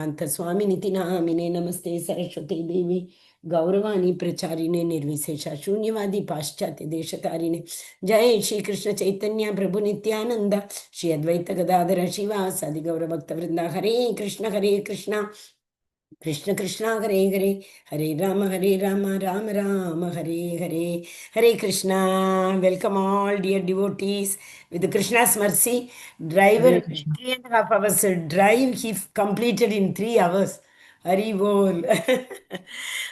Swaminithi Nahamine Namaste Saraswati Devi Gauravani Pracharine Nirvisesha Shunyavadi Paschati Deshatarine Jai Shri Krishna Chaitanya Prabhu Nityananda Shri Advaita Gadadhara Shiva Sadi Gaura Bhakta Vrinda Hare Krishna Krishna Krishna Hare Hare Hare Rama Rama Rama Hare Hare Hare Krishna. Welcome all dear devotees. With Krishna's mercy, driver 3.5 hours drive he completed in 3 hours. Hari Bol.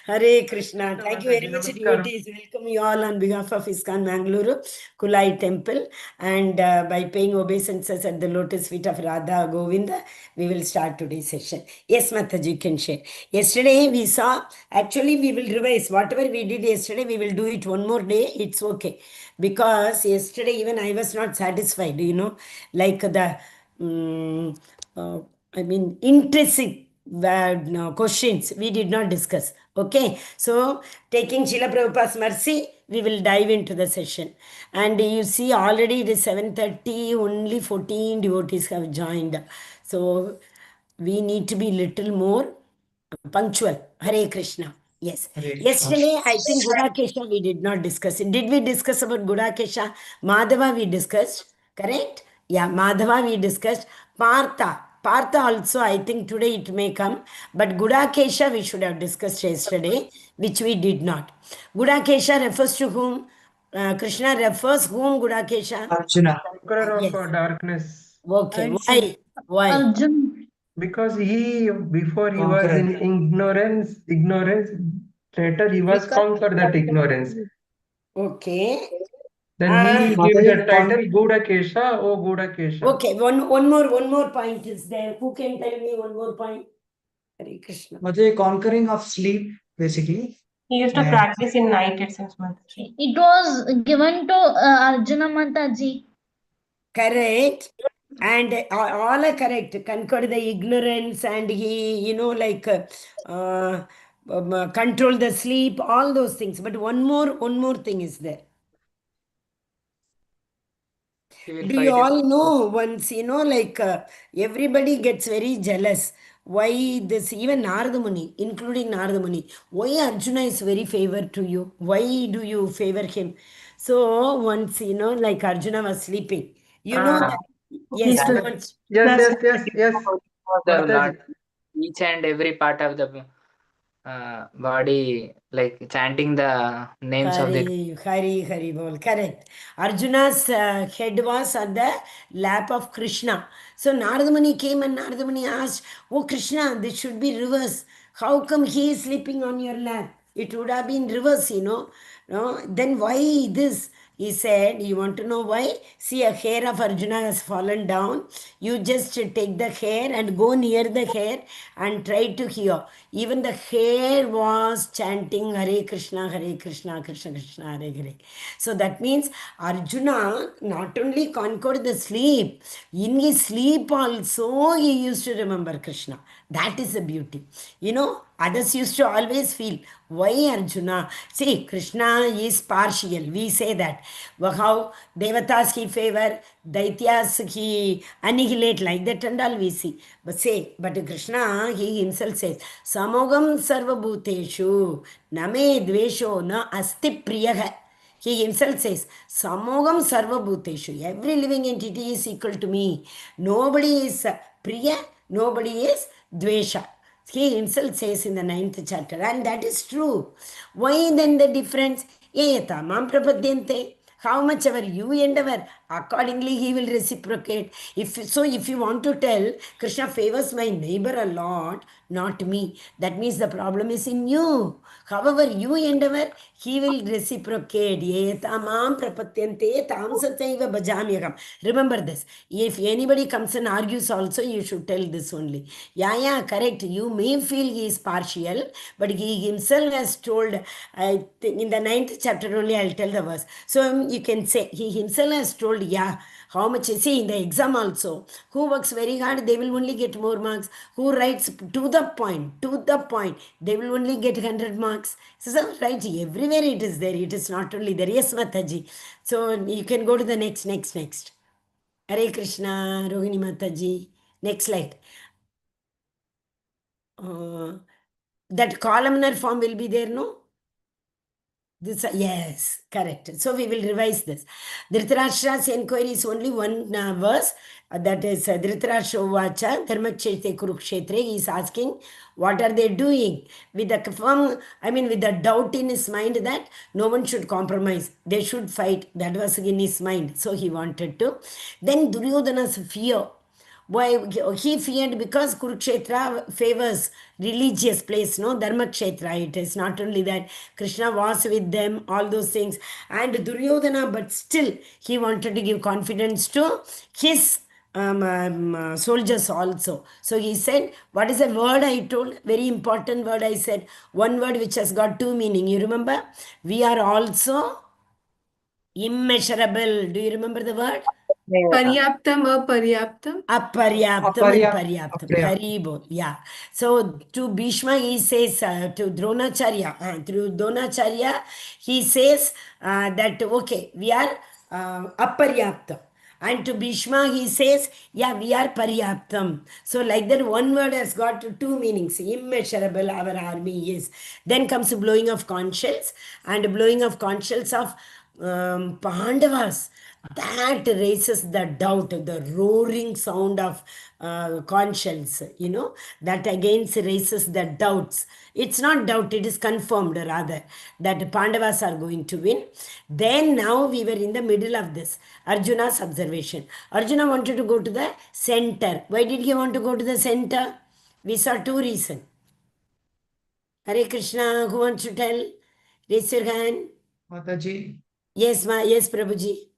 Hare Krishna. Thank you very much, devotees. Welcome you all on behalf of ISKCON Mangaluru, Kulai Temple, and by paying obeisances at the lotus feet of Radha Govinda, we will start today's session. Yes, Mataji, you can share. Yesterday we saw, actually we will revise whatever we did yesterday, we will do it one more day. It's okay. Because yesterday even I was not satisfied, like the, intrinsic questions we did not discuss. Okay, so taking Srila Prabhupada's mercy, we will dive into the session. And you see already it is 7:30, only 14 devotees have joined. So we need to be little more punctual. Hare Krishna. Yes. Yesterday, I think Gudakesha we did not discuss it. Did we discuss about Gudakesha? Madhava we discussed. Correct? Yeah, Madhava we discussed. Partha. Partha also, I think today it may come. But Gudakesha we should have discussed yesterday, which we did not. Gudakesha refers to whom? Krishna refers whom Gudakesha? Arjuna. Conqueror of Yes. darkness. Okay. Why? Arjun. Because before he was Conqueror. in ignorance, later he was conquered that ignorance. Okay. Then he gave the title Gudakesha, O Gudakesha. Okay, one more point is there. Who can tell me one more point? Hare Krishna. Mataji, conquering of sleep, basically. He used to practice in night, it seems, Mataji. It was given to Arjuna Mataji. Correct. And all are correct. Conquer the ignorance and he, control the sleep, all those things. But one more thing is there. Do you all know once, everybody gets very jealous. Why this, even Narada Muni, including Narada Muni, why Arjuna is very favored to you? Why do you favor him? So once, Arjuna was sleeping. That. Yes. Yes. Lord, each and every part of the body, like chanting the names of the Hari Bol. Correct. Arjuna's head was at the lap of Krishna. So Narada Muni came and Narada Muni asked, "Oh Krishna, this should be reverse. How come he is sleeping on your lap? It would have been reverse, No? Then why this?" He said, "You want to know why? See, a hair of Arjuna has fallen down. You just take the hair and go near the hair and try to hear. Even the hair was chanting Hare Krishna, Krishna Krishna, Hare Hare. So that means Arjuna not only conquered the sleep, in his sleep also he used to remember Krishna. That is the beauty. Others used to always feel, why Arjuna? See, Krishna is partial. We say that. How Devatas he favor, Daityas he annihilate, like that and all we see. But Krishna, he himself says, Samogam sarvabhuteshu, name dvesho na asti priyaha. He himself says, Samogam sarvabhuteshu. Every living entity is equal to me. Nobody is priya, nobody is dvesha. He himself says in the 9th chapter, and that is true. Why then the difference? Yayata mam prapadyante. How much ever you endeavor, accordingly he will reciprocate. If you want to tell, Krishna favors my neighbor a lot, not me. That means the problem is in you. However you endeavor, he will reciprocate. Yetamam prapatyante tam satyaiva bhajamyakam. Remember this. If anybody comes and argues also, you should tell this only. Yeah, correct. You may feel he is partial, but he himself has told, I think in the 9th chapter only I'll tell the verse. So you can say, he himself has told, how much, see in the exam also, who works very hard, they will only get more marks. Who writes to the point, they will only get 100 marks. So right, everywhere it is there. It is not only there. Yes, Mataji. So you can go to the next. Hare Krishna, Rohini Mataji. Next slide. That columnar form will be there, no? This, yes, correct. So we will revise this. Dhritarashtra's inquiry is only one verse. That is Dhritarashtra Uvacha, Dharmakshete Kurukshetre. He is asking, what are they doing? With the firm, with the doubt in his mind that no one should compromise. They should fight. That was in his mind. So he wanted to. Then Duryodhana's fear. Why he feared? Because Kurukshetra favors religious place, no? Dharmakshetra. It is not only that Krishna was with them, all those things, and Duryodhana, but still he wanted to give confidence to his soldiers also. So he said, what is a word I told? Very important word I said. One word which has got two meaning. You remember? We are also immeasurable. Do you remember the word? Paryaptam, aparyaptam. Aparyaptam and paryaptam. Aparyaptam. Very both. Yeah. So to Bhishma, he says, to Dronacharya, he says that, okay, we are aparyaptam. And to Bhishma, he says, yeah, we are paryaptam. So like that, one word has got two meanings. Immeasurable, our army is. Then comes blowing of conch shells, and blowing of conch shells of Pandavas. That raises the doubt, the roaring sound of conch shells, that again raises the doubts. It's not doubt, it is confirmed rather that Pandavas are going to win. Then now we were in the middle of this. Arjuna's observation. Arjuna wanted to go to the center. Why did he want to go to the center? We saw two reasons. Hare Krishna, who wants to tell? Raise your hand. Mataji. Yes, yes, Prabhuji.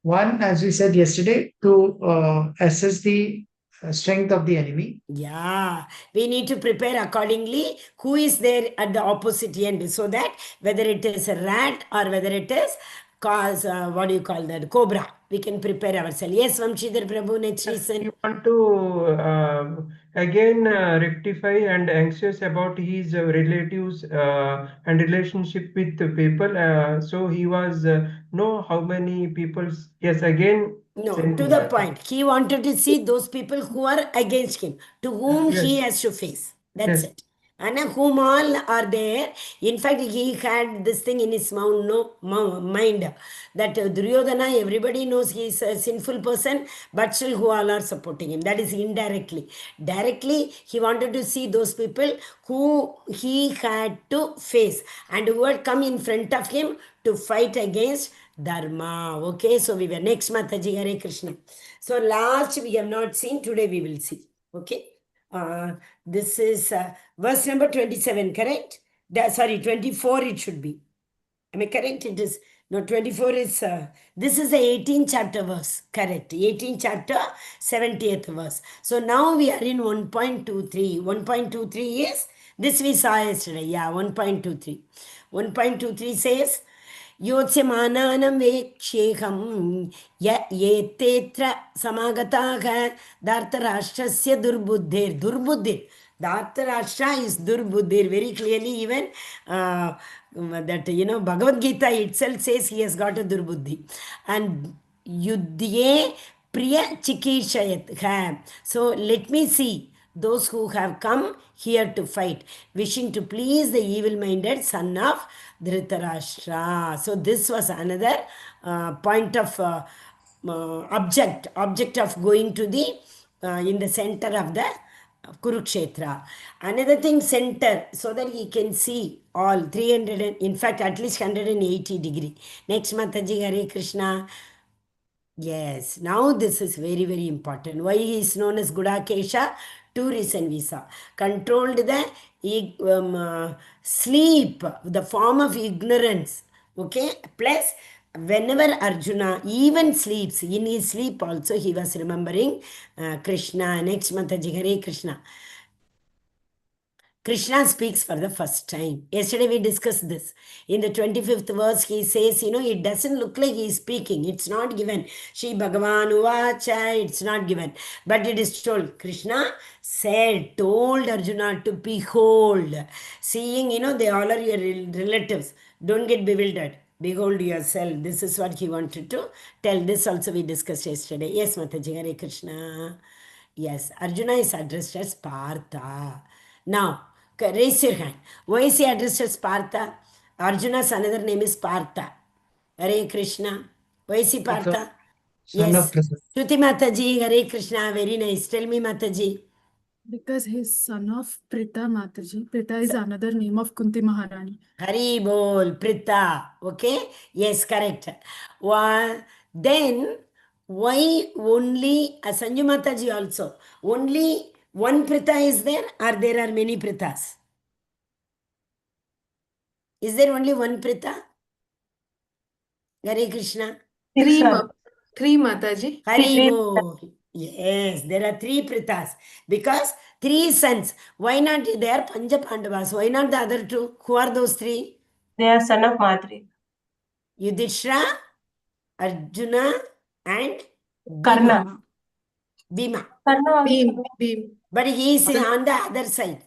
One, as we said yesterday, to assess the strength of the enemy. Yeah, we need to prepare accordingly who is there at the opposite end, so that whether it is a rat or whether it is what do you call that, cobra, we can prepare ourselves. Yes, Vamshidhar Prabhu, next reason. You want to again rectify and anxious about his relatives and relationship with the people. So he was know how many people. Yes, again. No, same to thing, the right? point. He wanted to see those people who are against him, to whom he Yes. has to face. That's Yes. it. And whom all are there. In fact, he had this thing in his mind that Duryodhana, everybody knows he is a sinful person, but still who all are supporting him. That is indirectly. Directly, he wanted to see those people who he had to face and who had come in front of him to fight against Dharma. Okay, so we were next Mataji, Hare Krishna. So last we have not seen, today we will see. Okay. This is verse number 27, correct? Sorry, 24 it should be. Am I correct? It is, no, 24 is, this is the 18th chapter verse, correct. 18th chapter, 70th verse. So now we are in 1.23. 1.23 is, this we saw yesterday, yeah, 1.23. 1.23 says, योत्स्यमानानं वेक्ष्येऽहं येतेऽत्र समागताः धार्तराष्ट्रस्य दुर्बुद्धिर् Dhartarashtra is Durbuddhir. Very clearly, even that, Bhagavad Gita itself says he has got a Durbuddhi. And Yudhye Priya Chikishayat. So let me see those who have come here to fight, wishing to please the evil-minded son of Dhritarashtra. So this was another point of object of going to the in the center of the Kurukshetra. Another thing, center, so that he can see all 300, in fact, at least 180 degree. Next, Mataji, Hare Krishna. Yes, now this is very, very important. Why he is known as Gudakesha? Two reasons we saw. Controlled the sleep, the form of ignorance. Okay, plus whenever Arjuna even sleeps, in his sleep also he was remembering Krishna. Next Mataji, Hare Krishna. Krishna speaks for the first time. Yesterday we discussed this. In the 25th verse, he says, it doesn't look like he is speaking. It's not given. Shri Bhagavan Uvacha, it's not given. But it is told. Krishna told Arjuna to behold. Seeing, they all are your relatives. Don't get bewildered. Behold yourself. This is what he wanted to tell. This also we discussed yesterday. Yes, Mataji, Hare Krishna. Yes, Arjuna is addressed as Partha. Now, Raise your hand. Why is he addressed as Partha? Arjuna's another name is Partha. Hare Krishna. Why is he Partha? Son of Yes. Prithvi. Shruti Mataji, Hare Krishna. Very nice. Tell me, Mataji. Because he's son of Pritha Mataji. Pritha is another name of Kunti Maharani. Hari bol, Pritha. Okay? Yes, correct. Then, why only, Sanju Mataji also, only one Pritha is there or there are many Prithas? Is there only one Pritha? Hare Krishna. Three, sir. three Mataji. Hari Three. bol. Yes, there are three Prithas because three sons. Why not they are Panja Pandavas? Why not the other two? Who are those three? They are son of Madri. Yudhishthira, Arjuna, and Karna. Bhima. Karna also. Beam. But he is on the other side.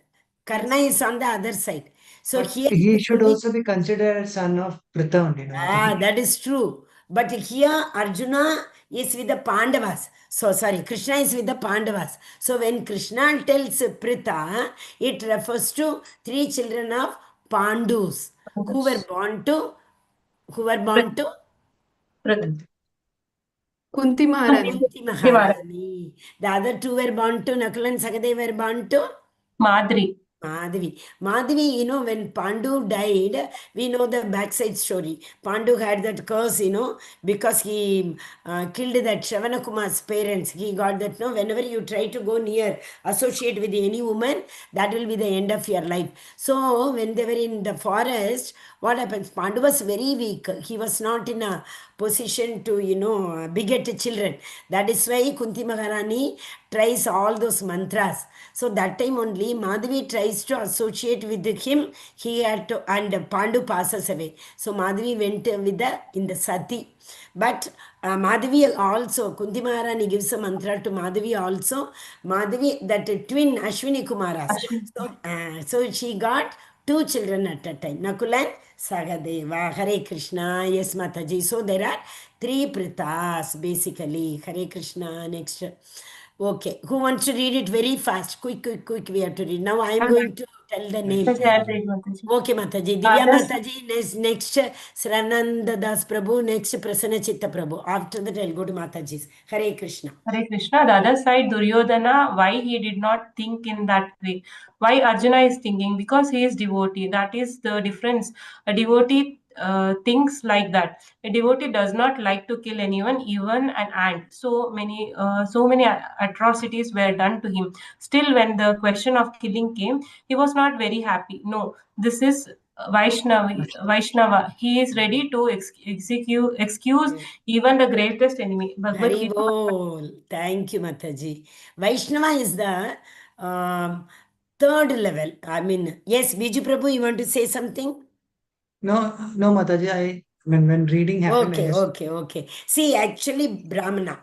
Karna is on the other side. So But here he should also be considered son of Pritha only. No, Mataji. that is true. But here Arjuna is with the Pandavas. So sorry, Krishna is with the Pandavas. So when Krishna tells Pritha, it refers to three children of Pandus who were born to Prit. Kunti Maharani. Kunti Maharani. The other two were born to Nakul and Sakadev were born to Madri. Madhavi. Madhavi, when Pandu died, we know the backside story. Pandu had that curse, because he killed that Shavanakumar's parents. He got that, whenever you try to go near, associate with any woman, that will be the end of your life. So, when they were in the forest, what happens? Pandu was very weak. He was not in a position to, beget children. That is why Kunti Maharani tries all those mantras. So that time only Madhavi tries to associate with him. He had to, and Pandu passes away. So Madhavi went in the Sati. But Madhavi also, Kunti Maharani gives a mantra to Madhavi also. Madhavi, that twin Ashwini Kumaras. So she got two children at a time. Nakul and Sagadeva. Hare Krishna. Yes, Mataji. So there are three Prithas basically. Hare Krishna. Next. Okay. Who wants to read it very fast? Quick. We have to read. Now I am going to tell the name. Mataji, I'll read Mataji. Okay, Mataji. Divya Radha's- Mataji. Next Srananda Das Prabhu. Next Prasanna Chitta Prabhu. After that, I'll go to Mataji's. Hare Krishna. Hare Krishna. The other side, Duryodhana, why he did not think in that way? Why Arjuna is thinking? Because he is devotee. That is the difference. A devotee thinks like that. A devotee does not like to kill anyone, even an ant. So many atrocities were done to him. Still, when the question of killing came, he was not very happy. No, this is Vaishnava. He is ready to excuse even the greatest enemy. Bhagavad Hari Gita. bol. Thank you, Mataji. Vaishnava is the third level. I mean, yes, Biju Prabhu, you want to say something? No, Mataji. When reading happened, I just Okay. See, actually, Brahmana,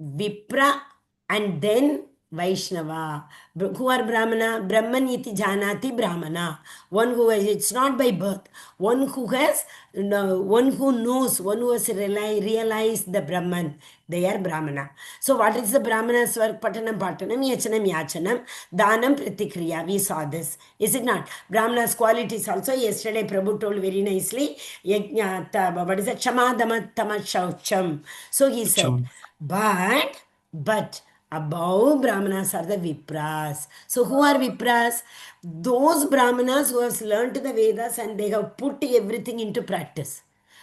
Vipra, and then Vaishnava. Who are Brahmana? Brahman iti janati Brahmana. One who has, it's not by birth. One who has, one who knows, one who has realized the Brahman. They are Brahmana. So what is the Brahmana's work? Patanam, Yachanam, Danam, Pratikriya. We saw this. Is it not? Brahmana's qualities also. Yesterday, Prabhu told very nicely. What is that? Chamadama Tamashaucham. So he said, but above Brahmanas are the Vipras. So who are Vipras? Those Brahmanas who have learned the Vedas and they have put everything into practice.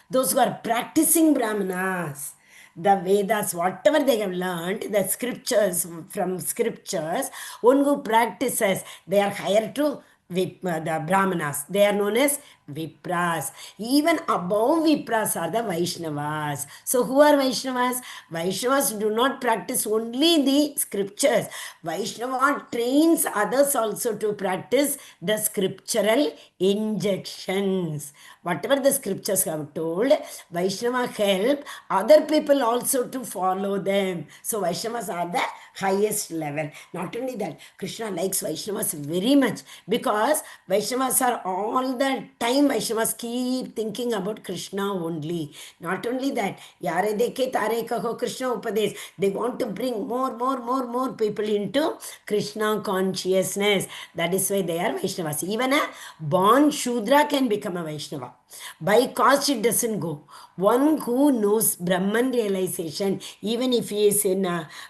Those who are practicing Brahmanas, the Vedas, whatever they have learned, the scriptures, from scriptures, one who practices, they are higher to the Brahmanas. They are known as Vipras. Even above Vipras are the Vaishnavas. So who are Vaishnavas? Vaishnavas do not practice only the scriptures. Vaishnava trains others also to practice the scriptural injections. Whatever the scriptures have told, Vaishnava help other people also to follow them. So Vaishnavas are the highest level. Not only that, Krishna likes Vaishnavas very much because Vaishnavas are all the time time Vaishnavas keep thinking about Krishna only. Not only that, Yare deke tare kaho Krishna Upadesh. They want to bring more people into Krishna consciousness. That is why they are Vaishnavas. Even a born Shudra can become a Vaishnava. By caste, it doesn't go. One who knows Brahman realization, even if he is in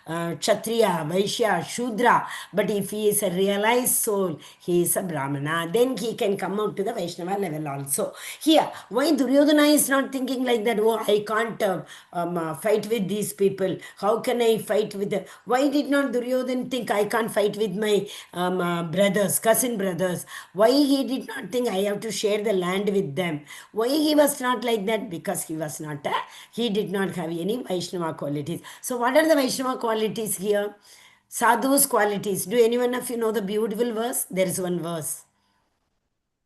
Kshatriya, Vaishya, Shudra, but if he is a realized soul, he is a Brahmana, then he can come out to the Vaishnava level also. Here, why Duryodhana is not thinking like that, oh, I can't fight with these people. How can I fight with them? Why did not Duryodhana think I can't fight with my brothers, cousin brothers? Why he did not think I have to share the land with them? Why he was not like that? Because he did not have any Vaishnava qualities. So what are the Vaishnava qualities here? Sadhu's qualities. Do anyone of you know the beautiful verse? There is one verse.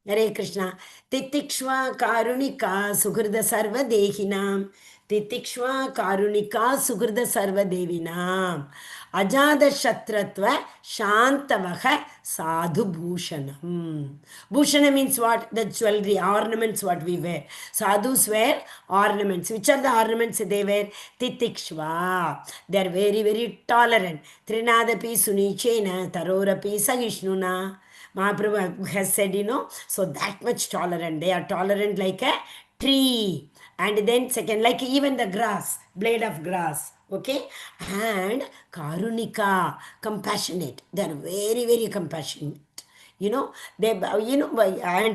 Hare Krishna. Titikshva karunika sukrida sarva dehinam. Titikshva karunika sukrida sarva devinam. Ajada shatratva shantavaha sadhu bhushanam. Bhushana means what? The jewelry, ornaments what we wear. Sadhus wear ornaments. Which are the ornaments they wear? Titikshva. They are very tolerant. Trinadapi sunichena tarorapi sagishnuna. Mahaprabhu has said, so that much tolerant. They are tolerant like a tree. And then second, like even the grass, blade of grass. Okay? And Karunika, compassionate. They are very compassionate. And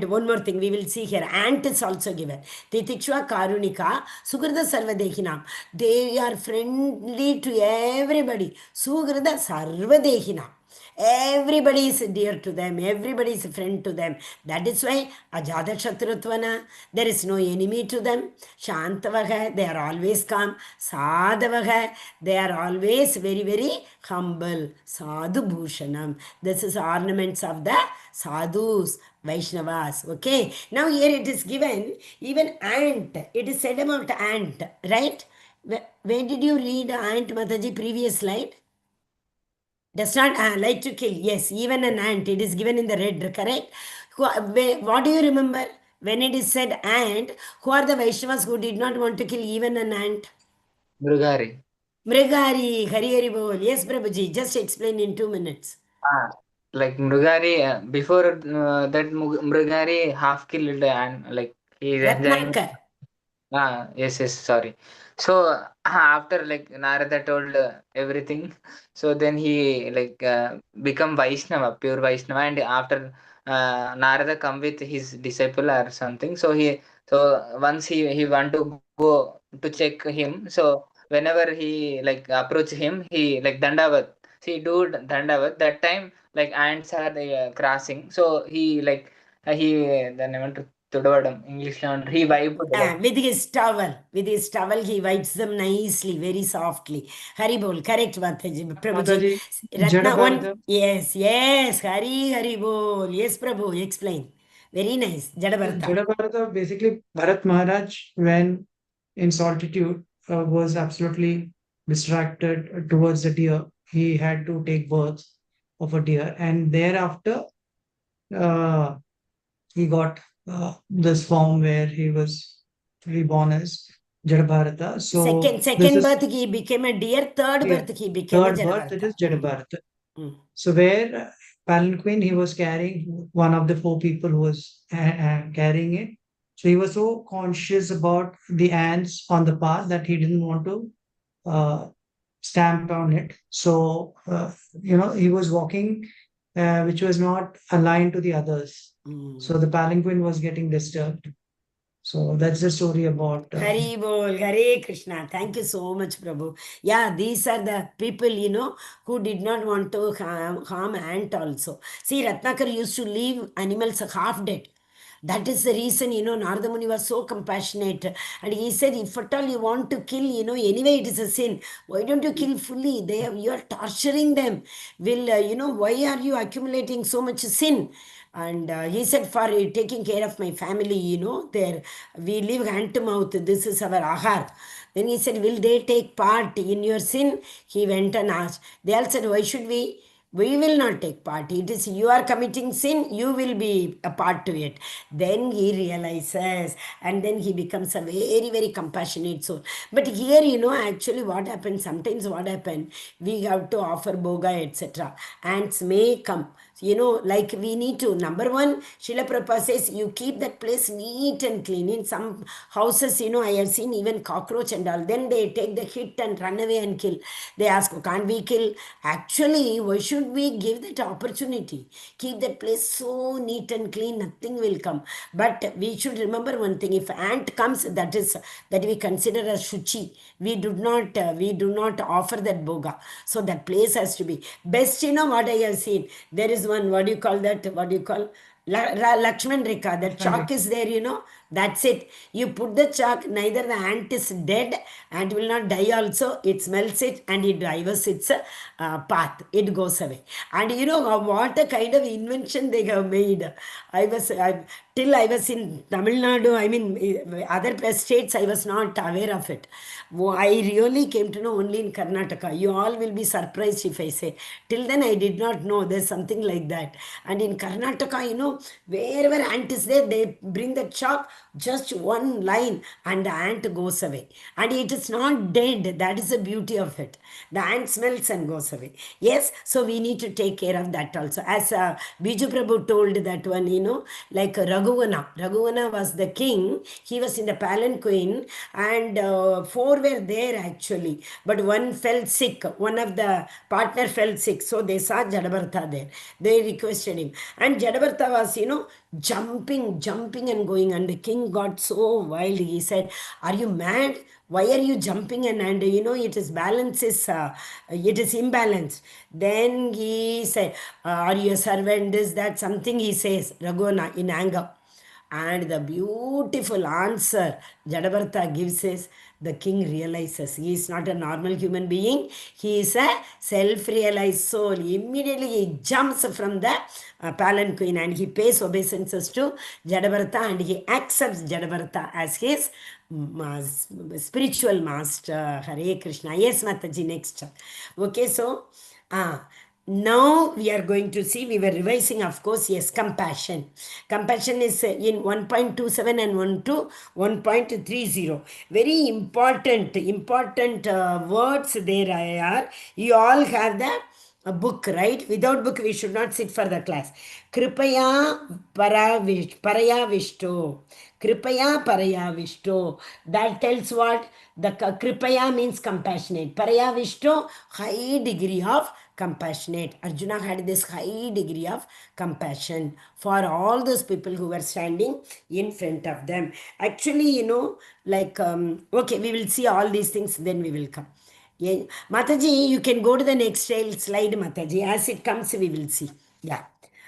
one more thing we will see here. Ant is also given. Titikshva Karunika, Sukrida Sarvadehinam. They are friendly to everybody. Sukrida Sarvadehinam. Everybody is dear to them. Everybody is a friend to them. That is why Ajada Shatrutvana, there is no enemy to them. Shantavaha, they are always calm. Sadhavaha, they are always very humble. Sadhu Bhushanam. This is ornaments of the sadhus, Vaishnavas. Okay. Now here it is given, even ant. It is said about ant, right? Where did you read ant, Mataji, previous slide? Does not like to kill. Yes, even an ant. It is given in the red, correct? What do you remember? When it is said ant, who are the Vaishnavas who did not want to kill even an ant? Mrugari. Mrugari, Hari Bol. Yes, Prabhuji, just explain in 2 minutes. Like Mrugari, before that Mrugari half killed and like he is enjoying. Ratnakar. Yes, sorry. So after like Narada told everything, so then he like become Vaishnava, pure Vaishnava, and after Narada come with his disciple or something. So once he want to go to check him. So whenever he like approach him, he like Dandavat. See, do Dandavat. That time like ants are crossing. So he like he then I want to English he wiped like, with his towel, he wipes them nicely, very softly. Haribol, correct, Mataji. Prabhuji. Ratna one. Yes, Haribol. Yes, Prabhu, explain. Very nice. Jadabharata. Jadabharata, basically, Bharat Maharaj, when in solitude, was absolutely distracted towards the deer. He had to take birth of a deer, and thereafter, he got this form where he was reborn as Jadabharata. So second birth he became a deer. Third birth he became a Jadabharata. Third birth it is Jadabharata. So where palanquin he was carrying, one of the 4 people who was carrying it. So he was so conscious about the ants on the path that he didn't want to stamp on it. So he was walking which was not aligned to the others. So the palanquin was getting disturbed. So that's the story about. Hari Bol, Hare Krishna. Thank you so much, Prabhu. Yeah, these are the people, who did not want to harm ant also. See, Ratnakar used to leave animals half dead. That is the reason, Narada Muni was so compassionate. And he said, if at all you want to kill, anyway it is a sin. Why don't you kill fully? You are torturing them. Why are you accumulating so much sin? And he said, for taking care of my family, there we live hand to mouth. This is our ahar. Then he said, will they take part in your sin? He went and asked. They all said, why should we? We will not take part. It is you are committing sin, you will be a part to it. Then he realizes, and then he becomes a very, very compassionate soul. But here, actually what happens, sometimes what happens, we have to offer boga, etc. Ants may come. Like we need to, number one, Srila Prabhupada says, you keep that place neat and clean. In some houses, I have seen even cockroach and all. Then they take the hit and run away and kill. They ask, can't we kill? Actually, why should we give that opportunity? Keep that place so neat and clean, nothing will come. But we should remember one thing: if ant comes, that we consider as shuchi. We do not offer that boga. So that place has to be best. What I have seen, there is one, what do you call that? What do you call? Lakshman Rekha, that chalk is there, that's it. You put the chalk, neither the ant is dead, ant will not die also, it smells it and it diverts its path, it goes away. And what a kind of invention they have made. Till I was in Tamil Nadu, other states, I was not aware of it. I really came to know only in Karnataka. You all will be surprised if I say. Till then, I did not know there's something like that. And in Karnataka, wherever ant is there, they bring the chalk, just one line, and the ant goes away. And it is not dead. That is the beauty of it. The ant smells and goes away. Yes, so we need to take care of that also. As Biju Prabhu told that one, like Raghuvana. Raghuvana was the king. He was in the palanquin, and four were there actually. But one fell sick. One of the partner fell sick. So they saw Jadabartha there. They requested him. And Jadabartha was, jumping and going. And the king got so wild. He said, are you mad? Why are you jumping? And it is it is imbalanced. Then he said, are you a servant? This, that, something he says, Raghuna, in anger. And the beautiful answer Jadabartha gives is, the king realizes he is not a normal human being. He is a self-realized soul. Immediately he jumps from the palanquin and he pays obeisances to Jadabartha, and he accepts Jadabartha as his spiritual master. Hare Krishna. Yes, Mataji, next. Okay, so now we are going to see, we were revising, of course, yes, compassion. Compassion is in 1.27 and 1.30. Very important words there are. You all have a book, right? Without book, we should not sit for the class. Kripaya paraya vishto. Kripaya paraya vishto. That tells what? The kripaya means compassionate. Paraya vishto, high degree of compassionate. Arjuna had this high degree of compassion for all those people who were standing in front of them. Actually, okay, we will see all these things, then we will come. Yeah. Mataji, you can go to the next slide, Mataji. As it comes, we will see. Yeah.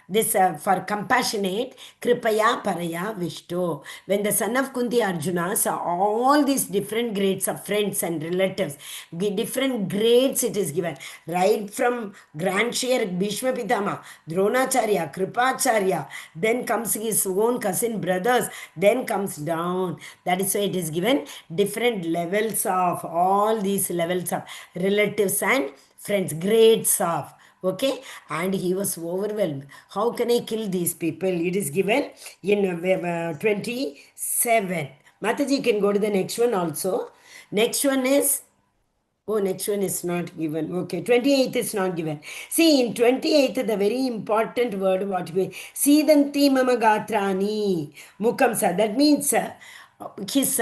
This for compassionate, Kripaya Paraya Vishto. When the son of Kunti Arjuna saw all these different grades of friends and relatives, different grades it is given, right from Grand Shree Bhishma Pitama, Dronacharya, Kripacharya, then comes his own cousin brothers, then comes down. That is why it is given different levels of all these levels of relatives and friends, grades of. Okay, and he was overwhelmed. How can I kill these people? It is given in 27. Mataji, you can go to the next one also. Next one is, next one is not given. Okay, 28th is not given. See, in 28th, the very important word, what we Sidanti mama gatrani mukamsa. That means his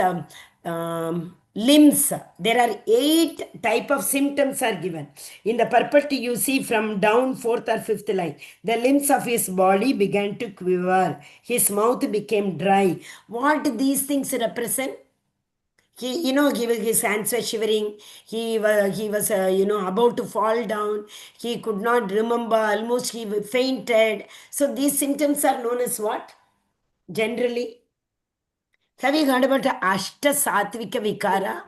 limbs. There are 8 type of symptoms are given. In the purport you see from down 4th or 5th line. The limbs of his body began to quiver. His mouth became dry. What these things represent? He was, his hands were shivering. He was about to fall down. He could not remember. Almost he fainted. So these symptoms are known as what? Generally. Have you heard about Ashta Satvika Vikara?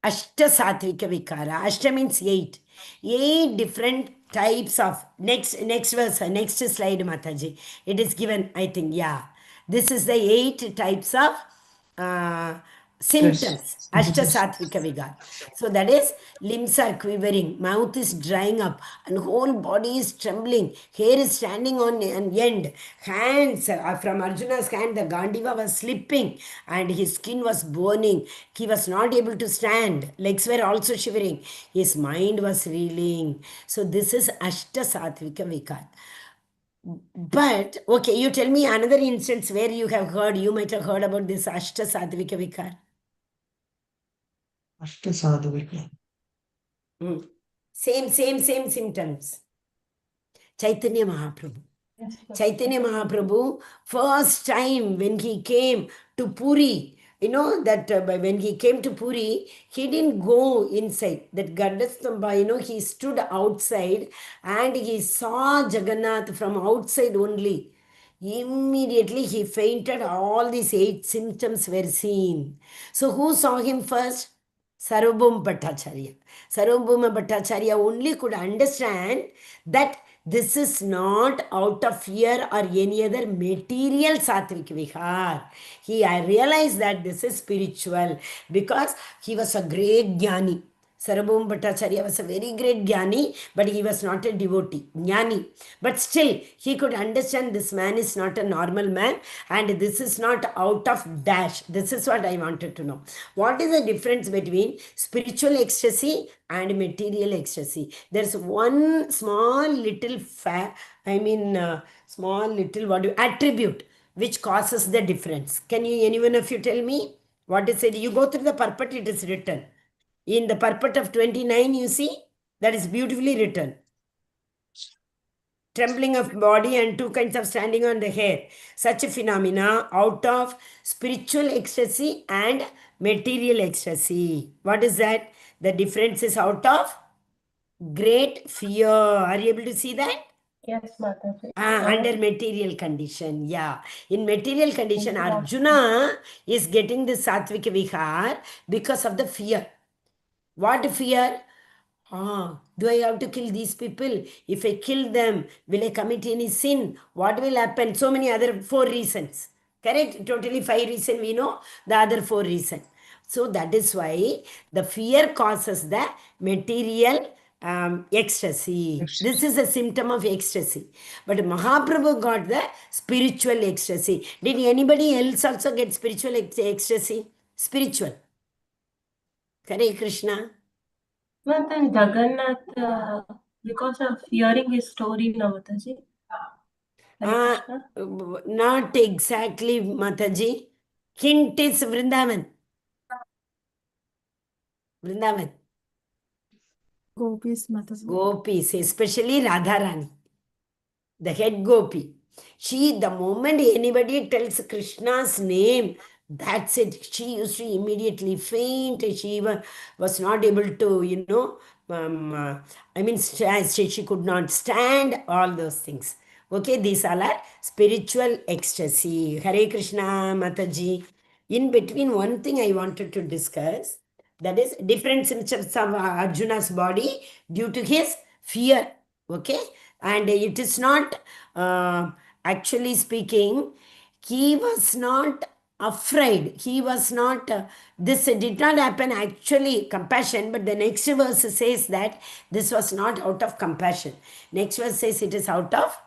Ashta Satvika Vikara. Ashta means 8. 8 different types of. Next verse, next slide, Mataji. It is given, I think, yeah. This is the 8 types of symptoms, Yes. Ashtasatvika Vigar. So that is limbs are quivering, mouth is drying up, and whole body is trembling, hair is standing on an end, hands from Arjuna's hand, the Gandiva was slipping, and his skin was burning. He was not able to stand, legs were also shivering, his mind was reeling. So this is Ashtasatvika Vikar. But okay, you tell me another instance where you have heard, you might have heard about this Ashtasatvika Vikar. Ashtasadhavika. Same symptoms. Chaitanya Mahaprabhu. Yes, Chaitanya Mahaprabhu, first time when he came to Puri, you know that when he came to Puri, he didn't go inside. That Gardastamba, he stood outside and he saw Jagannath from outside only. Immediately he fainted, all these 8 symptoms were seen. So who saw him first? Sarvabhauma Bhattacharya. Sarvabhauma Bhattacharya only could understand that this is not out of fear or any other material sattvic vihar. I realized that this is spiritual because he was a great jnani. Sarvabhauma Bhattacharya was a very great jnani, but he was not a devotee, jnani. But still, he could understand this man is not a normal man and this is not out of dash. This is what I wanted to know. What is the difference between spiritual ecstasy and material ecstasy? There's one small little small little attribute which causes the difference. Can you, anyone of you tell me? What is it? You go through the purport, it is written. In the purport of 29, you see, that is beautifully written. Trembling of body and 2 kinds of standing on the hair. Such a phenomena out of spiritual ecstasy and material ecstasy. What is that? The difference is out of great fear. Are you able to see that? yes, Mataji. Under material condition, yeah. In material condition, Arjuna is getting the Satvika Vihar because of the fear. What fear? Do I have to kill these people? If I kill them, will I commit any sin? What will happen? So many other 4 reasons. Correct? Totally 5 reasons we know, the other 4 reasons. So that is why the fear causes the material ecstasy. This is a symptom of ecstasy. But Mahaprabhu got the spiritual ecstasy. Did anybody else also get spiritual ecstasy? Spiritual. Hare Krishna. Mataji, Jagannath, because of hearing his story, no, Mataji. Hare Krishna. Not exactly, Mataji. Hint is Vrindavan. Vrindavan. Gopis Mataji. Gopis, especially Radharani, the head gopi. The moment anybody tells Krishna's name, that's it. She used to immediately faint. She was not able to, she could not stand, all those things. Okay, these all are spiritual ecstasy. Hare Krishna, Mataji. In between, one thing I wanted to discuss, that is different symptoms of Arjuna's body due to his fear. Okay, and it is not actually speaking, he was not afraid. He was not, this did not happen actually compassion, but the next verse says that this was not out of compassion. Next verse says it is out of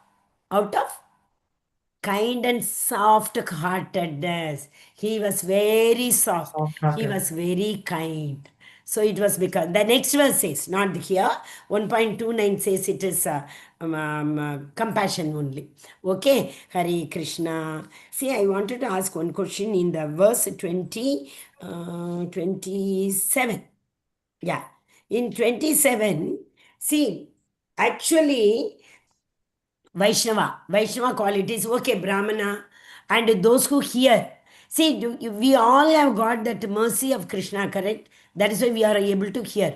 kind and soft heartedness. He was very soft. He was very kind. So it was because the next verse says, not here, 1.29 says it is compassion only. Okay, Hare Krishna. See, I wanted to ask one question in the verse 27. Yeah, in 27, see, actually, Vaishnava qualities, okay, Brahmana, and those who hear. See, we all have got that mercy of Krishna, correct? That is why we are able to hear.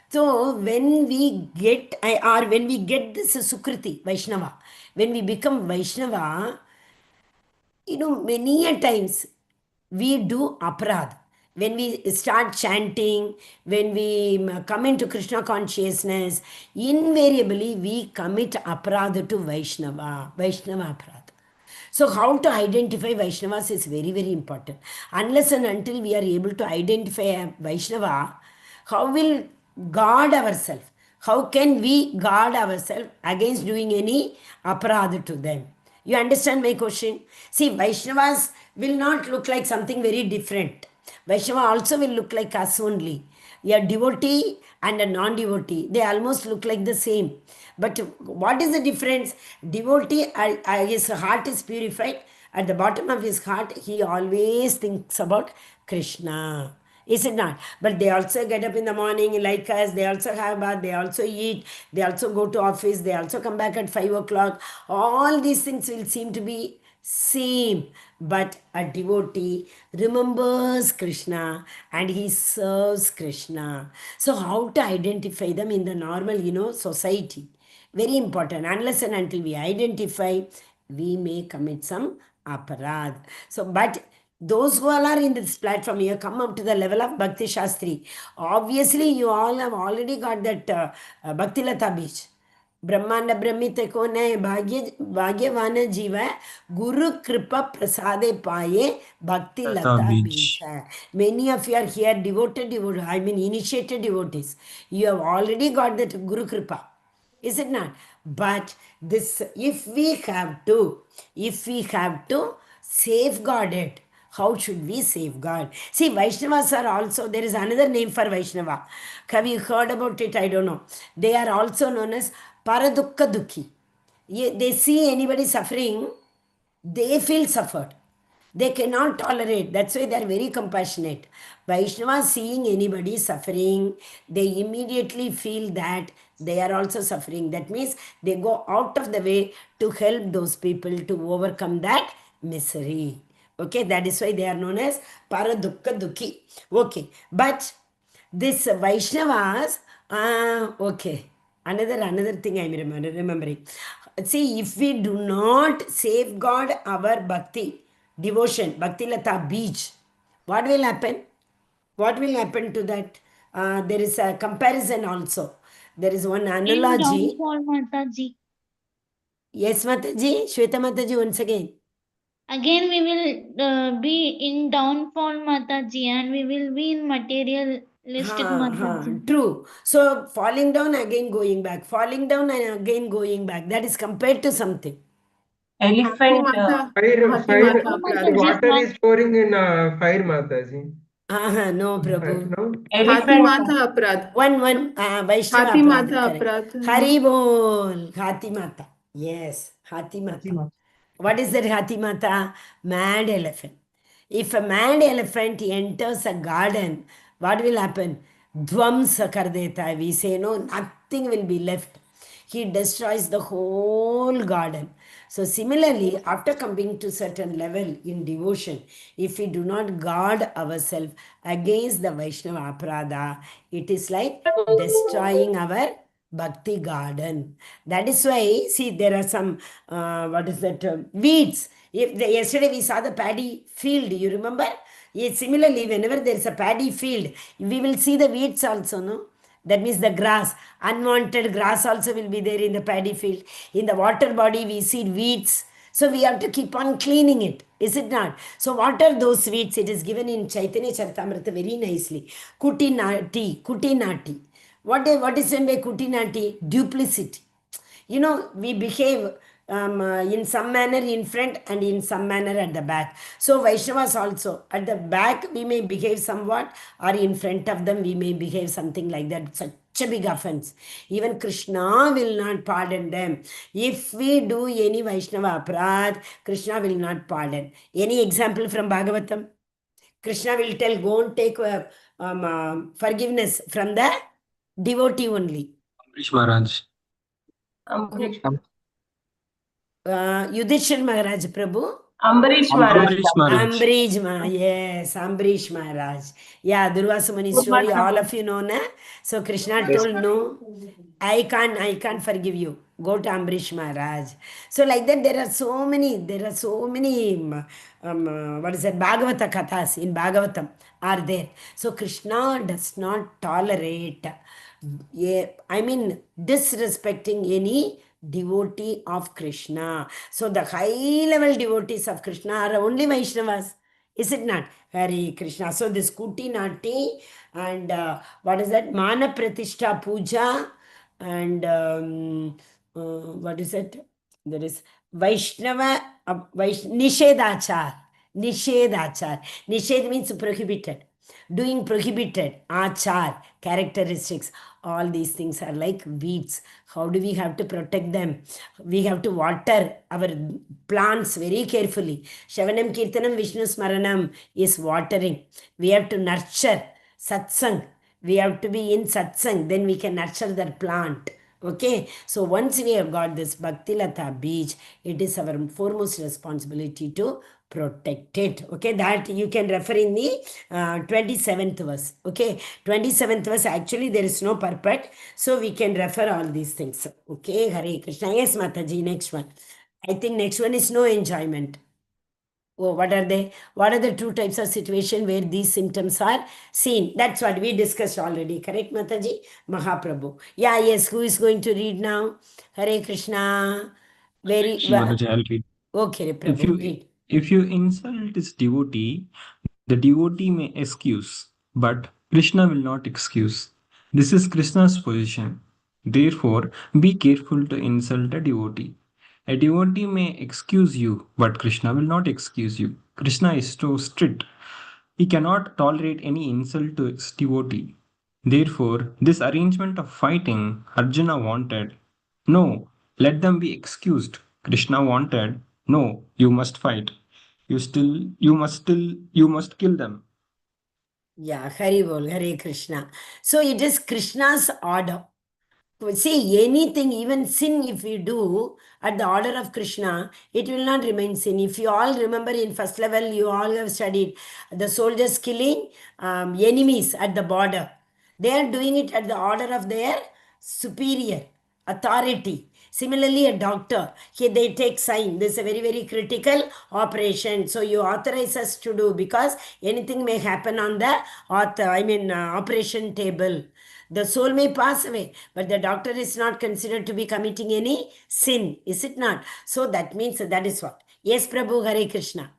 So when we get, when we get this Sukriti, Vaishnava, when we become Vaishnava, many a times we do aparadh. When we start chanting, when we come into Krishna consciousness, invariably we commit aparadha to Vaishnava aparadha. So how to identify Vaishnavas is very, very important. Unless and until we are able to identify a Vaishnava, how will guard ourselves? How can we guard ourselves against doing any aparadha to them? You understand my question? See, Vaishnavas will not look like something very different. Vaishnava also will look like us only. A devotee and a non-devotee, they almost look like the same. But what is the difference? Devotee, his heart is purified. At the bottom of his heart, he always thinks about Krishna. Is it not? But they also get up in the morning like us, they also have bath, they also eat, they also go to office, they also come back at 5 o'clock. All these things will seem to be same, but a devotee remembers Krishna and he serves Krishna. So how to identify them in the normal, society? Very important. Unless and until we identify, we may commit some aparad. So, but those who all are in this platform, you have come up to the level of Bhakti Shastri. Obviously, you all have already got that Bhakti Lata Beach. ब्रह्मांड ब्रह्मित कौन है भाग्यवान जीव है गुरु कृपा प्रसादे पाए भक्ति लता बीज है many of you are here devoted I mean initiated devotees, you have already got that guru kripa, is it not? But this, if we have to safeguard it, how should we safeguard? See, Vaishnavas are also, there is another name for Vaishnava. Have you heard about it? I don't know. They are also known as Paradukka Dukhi. They see anybody suffering, they feel suffered. They cannot tolerate. That's why they are very compassionate. Vaishnavas seeing anybody suffering, they immediately feel that they are also suffering. That means they go out of the way to help those people to overcome that misery. Okay, that is why they are known as Paradukka Dukhi. Okay, but this Vaishnavas, okay, another thing I am remembering. See, if we do not safeguard our bhakti, devotion, Bhakti Lata Beach, what will happen? What will happen to that? There is a comparison also. There is one In analogy. downfall, Mataji. Yes, Mataji, Shweta Mataji, once again. Again, we will be in downfall, Mataji, and we will be in materialistic, Mataji. True. So falling down, again going back. Falling down and again going back. That is compared to something. Elephant. Fire, water is pouring in fire, Mataji. No, Prabhu. No? Elephant. Aparad. One Vaishnava Hathi Aparad, Mata correct. Aparad. Hari Bol. Hathi Mata. Yes, Hathi Mata. What is that Hathi Mata? Mad elephant. If a mad elephant enters a garden, what will happen? Dvamsa kar deta hai. We say no, nothing will be left. He destroys the whole garden. So similarly, after coming to certain level in devotion, if we do not guard ourselves against the Vaishnava Aprada, it is like destroying our Bhakti garden. That is why, see, there are some, weeds. Yesterday we saw the paddy field, you remember? Similarly, whenever there is a paddy field, we will see the weeds also, no? That means the grass, unwanted grass also will be there in the paddy field. In the water body, we see weeds. So we have to keep on cleaning it, is it not? So what are those weeds? It is given in Chaitanya Charitamrita very nicely. Kutinati. What is meant by Kutinati? Duplicity. We behave in some manner in front and in some manner at the back. So Vaishnavas also, at the back we may behave somewhat, or in front of them we may behave something like that. Such a big offense. Even Krishna will not pardon them. If we do any Vaishnava aparad, Krishna will not pardon. Any example from Bhagavatam? Krishna will tell, go and take forgiveness from the devotee only. Ambrish Maharaj. Yudhishthir Maharaj Prabhu. Ambarish Maharaj. Yes, Ambarish Maharaj. Yeah, Durvasa Muni story, all of you know, na? So Krishna told, no, I can't forgive you. Go to Ambarish Maharaj. So like that, there are so many, Bhagavata Kathas in Bhagavatam are there. So Krishna does not tolerate, disrespecting any devotee of Krishna. So the high level devotees of Krishna are only Vaishnavas. Is it not? Hare Krishna. So this Kuti Nati and what is that? Mana Pratishtha Puja and what is it? There is Vaishnava, Nishedachar. Nishedachar. Nished means prohibited. Doing prohibited. Achar, characteristics. All these things are like weeds. How do we have to protect them? We have to water our plants very carefully. Shavanam Kirtanam Vishnu Smaranam is watering. We have to nurture satsang. We have to be in satsang, then we can nurture that plant. Okay, so once we have got this Bhakti Lata beach, it is our foremost responsibility to protect it. Okay, that you can refer in the 27th verse. Okay, 27th verse, actually there is no purport, so we can refer all these things. Okay, Hare Krishna. Yes, Mataji, next one. I think next one is no enjoyment. Oh, what are they? What are the two types of situation where these symptoms are seen? That's what we discussed already. Correct, Mataji? Mahaprabhu. Yeah, yes. Who is going to read now? Hare Krishna. Very well. Mataji, I'll read. Okay, Prabhu, read. If you insult this devotee, the devotee may excuse, but Krishna will not excuse. This is Krishna's position. Therefore, be careful to insult a devotee. A devotee may excuse you, but Krishna will not excuse you. Krishna is so strict. He cannot tolerate any insult to his devotee. Therefore, this arrangement of fighting Arjuna wanted, no, let them be excused. Krishna wanted, no, you must fight. You must kill them. Yeah, Hari Bol, Hare Krishna. So it is Krishna's order. See, anything, even sin, if we do at the order of Krishna, it will not remain sin. If you all remember in first level, you all have studied the soldiers killing enemies at the border. They are doing it at the order of their superior authority. Similarly, a doctor, they take sign. This is a very, very critical operation. So you authorize us to do, because anything may happen on the operation table. The soul may pass away, but the doctor is not considered to be committing any sin, is it not? So that means that is what. Yes, Prabhu, Hare Krishna.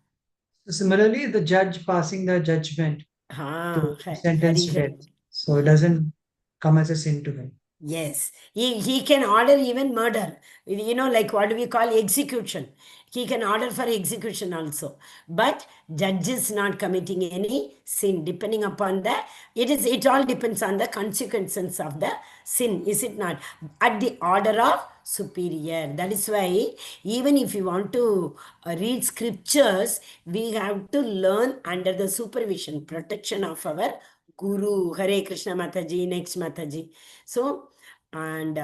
Similarly, the judge passing the judgment to sentence to death. So it doesn't come as a sin to him. Yes, he can order even murder. Like what do we call execution? He can order for execution also. But judge is not committing any sin, depending upon it all depends on the consequences of the sin, is it not? At the order of superior. That is why even if you want to read scriptures, we have to learn under the supervision, protection of our Guru. Hare Krishna, Mataji. Next, Mataji. So, and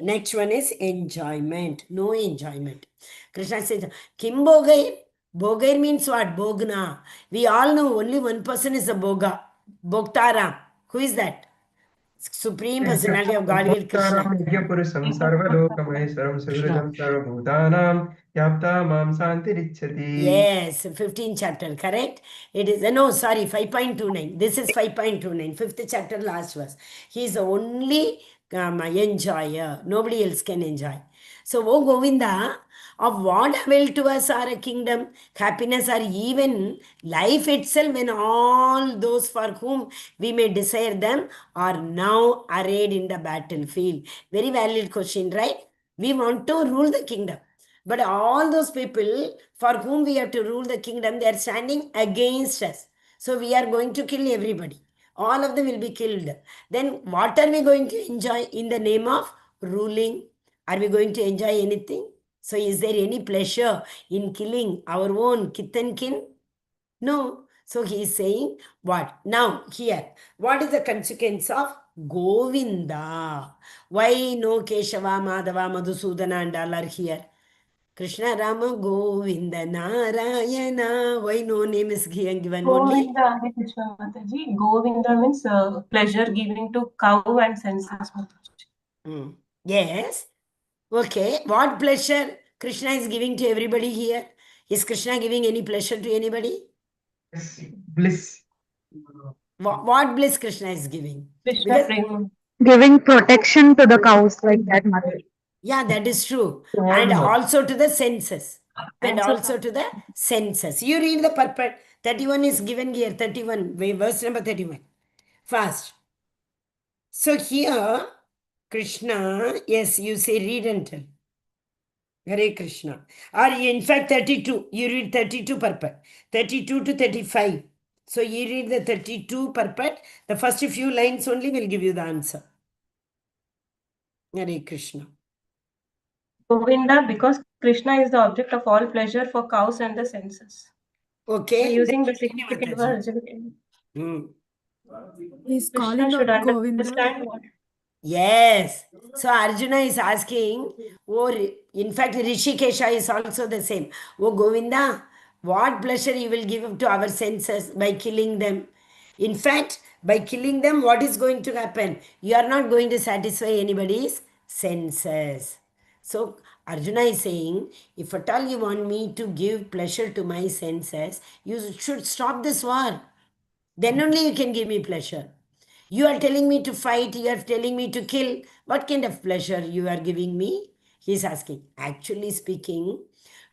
next one is enjoyment. No enjoyment. Krishna says, Kim Bogair? Bogair means what? Bogna. We all know only one person is a Boga. Bhoktaram. Who is that? Supreme Personality of Godhead, Krishna. Yes, 15th chapter, correct? It is, no, sorry, 5.29. This is 5.29, 5th chapter, last verse. He is the only enjoyer. Nobody else can enjoy. So, O Govinda, of what avail to us are a kingdom, happiness, or even life itself, when all those for whom we may desire them are now arrayed in the battlefield? Very valid question, right? We want to rule the kingdom. But all those people for whom we have to rule the kingdom, they are standing against us. So we are going to kill everybody. All of them will be killed. Then what are we going to enjoy in the name of ruling? Are we going to enjoy anything? So is there any pleasure in killing our own kith and kin? No. So he is saying what? Now here, what is the consequence of Govinda? Why no Keshava, Madhava, Madhusudana and all are here? Krishna, Rama, Govinda, Narayana. Why no name is given only? Govinda, Hare Krishna, Mataji. Govinda means pleasure giving to cow and senses. Yes. Okay. What pleasure Krishna is giving to everybody here? Is Krishna giving any pleasure to anybody? Bliss. What bliss Krishna is giving? Krishna prema. Giving protection to the cows like that, Mother. Yeah, that is true. All And mouth. also to the senses. And Senses also are- to the senses. You read the purport. 31 is given here. 31. Verse number 31. Fast. So here, Krishna, yes, you say read and tell. Hare Krishna. Or in fact, 32. You read 32 purport. 32 to 35. So you read the 32 purport. The first few lines only will give you the answer. Hare Krishna. Govinda, because Krishna is the object of all pleasure for cows and the senses. By Okay. using the Continue, significant Mataji. words, Hmm. He's Krishna calling should out Govinda. understand what. Yes. So Arjuna is asking, oh, in fact, Rishikesha is also the same. Oh, Govinda, what pleasure you will give to our senses by killing them? In fact, by killing them, what is going to happen? You are not going to satisfy anybody's senses. So Arjuna is saying, if at all you want me to give pleasure to my senses, you should stop this war. Then only you can give me pleasure. You are telling me to fight, you are telling me to kill. What kind of pleasure you are giving me? He is asking. Actually speaking,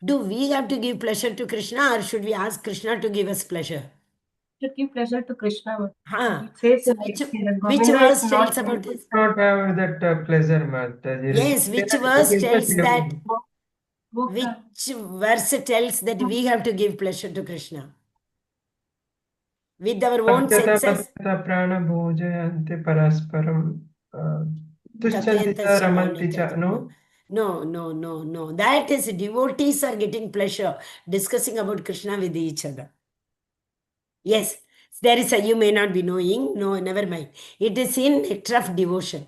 do we have to give pleasure to Krishna or should we ask Krishna to give us pleasure? Should give pleasure to Krishna. Huh. It says So like which Govinda is verse not tells about this? Not have that pleasure, Mataji. Yes, which Krishna verse gives us tells that? everything. Bhokta. Which verse tells that we have to give pleasure to Krishna? With our own Bhaktata senses? bhaktata prana bhojayante parasparam. Tushyanti cha Tatyantasya ramanti cha. paunitati. No? No. That is devotees are getting pleasure discussing about Krishna with each other. Yes, there is a, you may not be knowing. No, never mind. It is in nectar of devotion.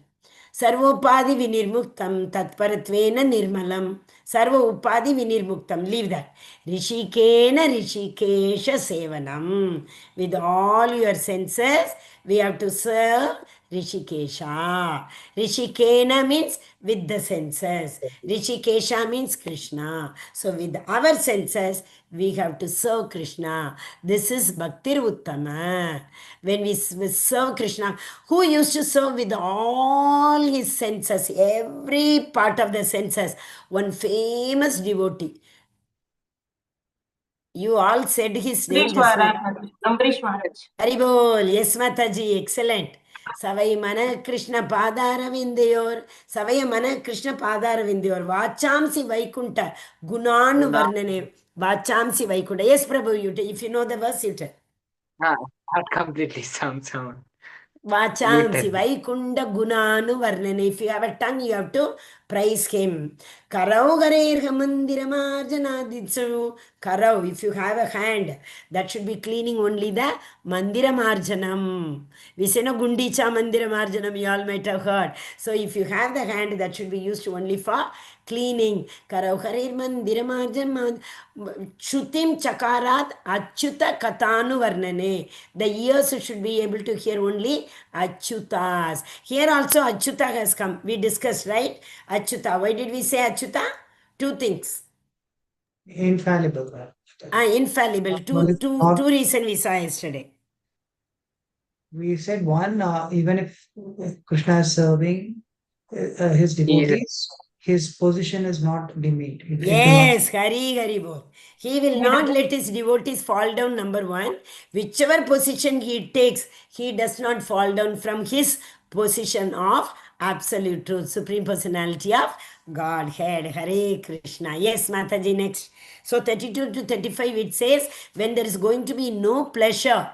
Sarvopadi vinirmuktam tatparatvena nirmalam. Sarva upadi vinirmuktam. Leave that. Rishikena rishikesha sevanam. With all your senses, we have to serve Rishikesha. Rishikena means with the senses. Rishikesha means Krishna. So with our senses, we have to serve Krishna. This is Bhaktir Uttama. When we serve Krishna, who used to serve with all his senses, every part of the senses, one famous devotee. You all said his name Ambrish just now. Maharaj. Ambrish Maharaj. Haribol, yes Mataji, excellent. Savai mana Krishna Padara Vindayor, Savai mana Krishna Padara Vindayor, Vachamsi Vaikunta, Gunan Varnane, Vachamsi Vaikunta. Yes, Prabhu, you if you know the verse, you tell. Not completely sound. Vachamsi Vaikunda Gunanu Varnane. If you have a tongue, you have to praise him. Karau Gareerha Mandiramarjana Ditsu. Karau, if you have a hand, that should be cleaning only the Mandira Marjanam. We say no Gundicha Mandira Marjanam, you all might have heard. So if you have the hand, that should be used only for cleaning. Karau Gareer Mandira Marjanam. Chutim Chakarat Achyuta Katanu Varnane. The ears should be able to hear only Achyutas. Here also Achyuta has come. We discussed, right? Achyuta. Why did we say Achyuta? Two things. Infallible. Infallible. Two reasons we saw yesterday. We said one, even if Krishna is serving his devotees, his position is not demeaned. It will not. Yes, Hari Bol. He will not let his devotees fall down, number one. Whichever position he takes, he does not fall down from his position of absolute truth, supreme personality of Godhead. Hare Krishna. Yes, Mataji, next. So 32 to 35, it says, when there is going to be no pleasure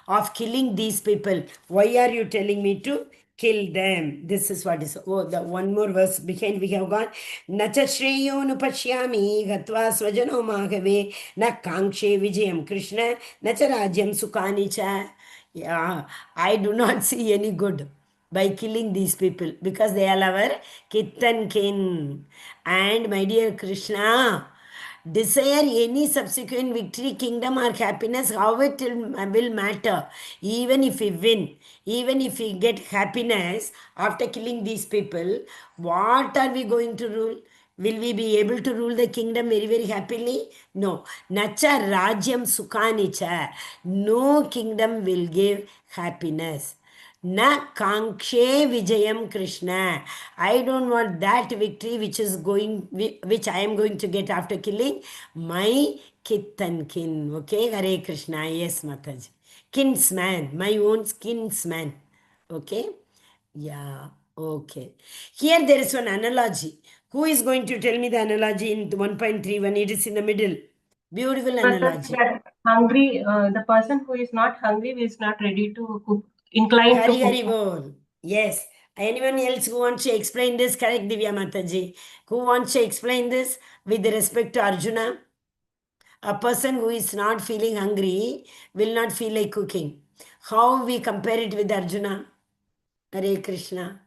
of killing these people, why are you telling me to kill them? This is what is. Oh, the one more verse behind we have gone. Nacha shreyo nupashyami gatva swajano mahave na kankshe vijayam Krishna nacha rajyam sukani cha. Yeah, I do not see any good by killing these people because they are our kith and kin. And my dear Krishna, desire any subsequent victory, kingdom, or happiness, how it will matter. Even if we win, even if we get happiness after killing these people, what are we going to rule? Will we be able to rule the kingdom very, very happily? No. Nacha rajyam sukhanicha. No kingdom will give happiness. Na kankshe vijayam Krishna. I don't want that victory which which I am going to get after killing my kith and kin. Okay, Hare Krishna. Yes, Mataji. Kinsman, my own kinsman. Okay. Yeah, okay. Here there is one analogy. Who is going to tell me the analogy in 1.31? It is in the middle. Beautiful analogy. The person who is not hungry is not ready to cook, inclined to Hari Hari cook. Bol. Yes. Anyone else who wants to explain this? Correct, Divya Mataji. Who wants to explain this with respect to Arjuna? A person who is not feeling hungry will not feel like cooking. How we compare it with Arjuna? Hare Krishna.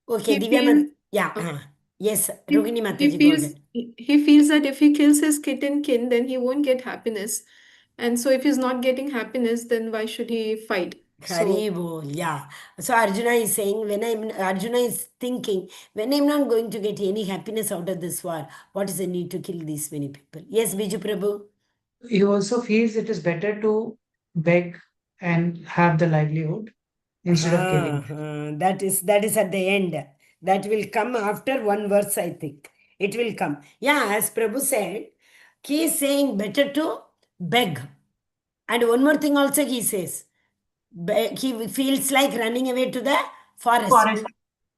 Okay, He Divya feels Yeah. Yes, he, Rogini he Mataji, go feels ahead. he feels that if he kills his kith and kin, then he won't get happiness. And so if he's not getting happiness, then why should he fight? So Haribol, yeah. So Arjuna is saying, Arjuna is thinking, when I'm not going to get any happiness out of this war, what is the need to kill these many people? Yes, Biju Prabhu. He also feels it is better to beg and have the livelihood instead of killing. That is at the end. That will come after one verse, I think. It will come. Yeah, as Prabhu said, he is saying better to beg. And one more thing also he says, he feels like running away to the forest.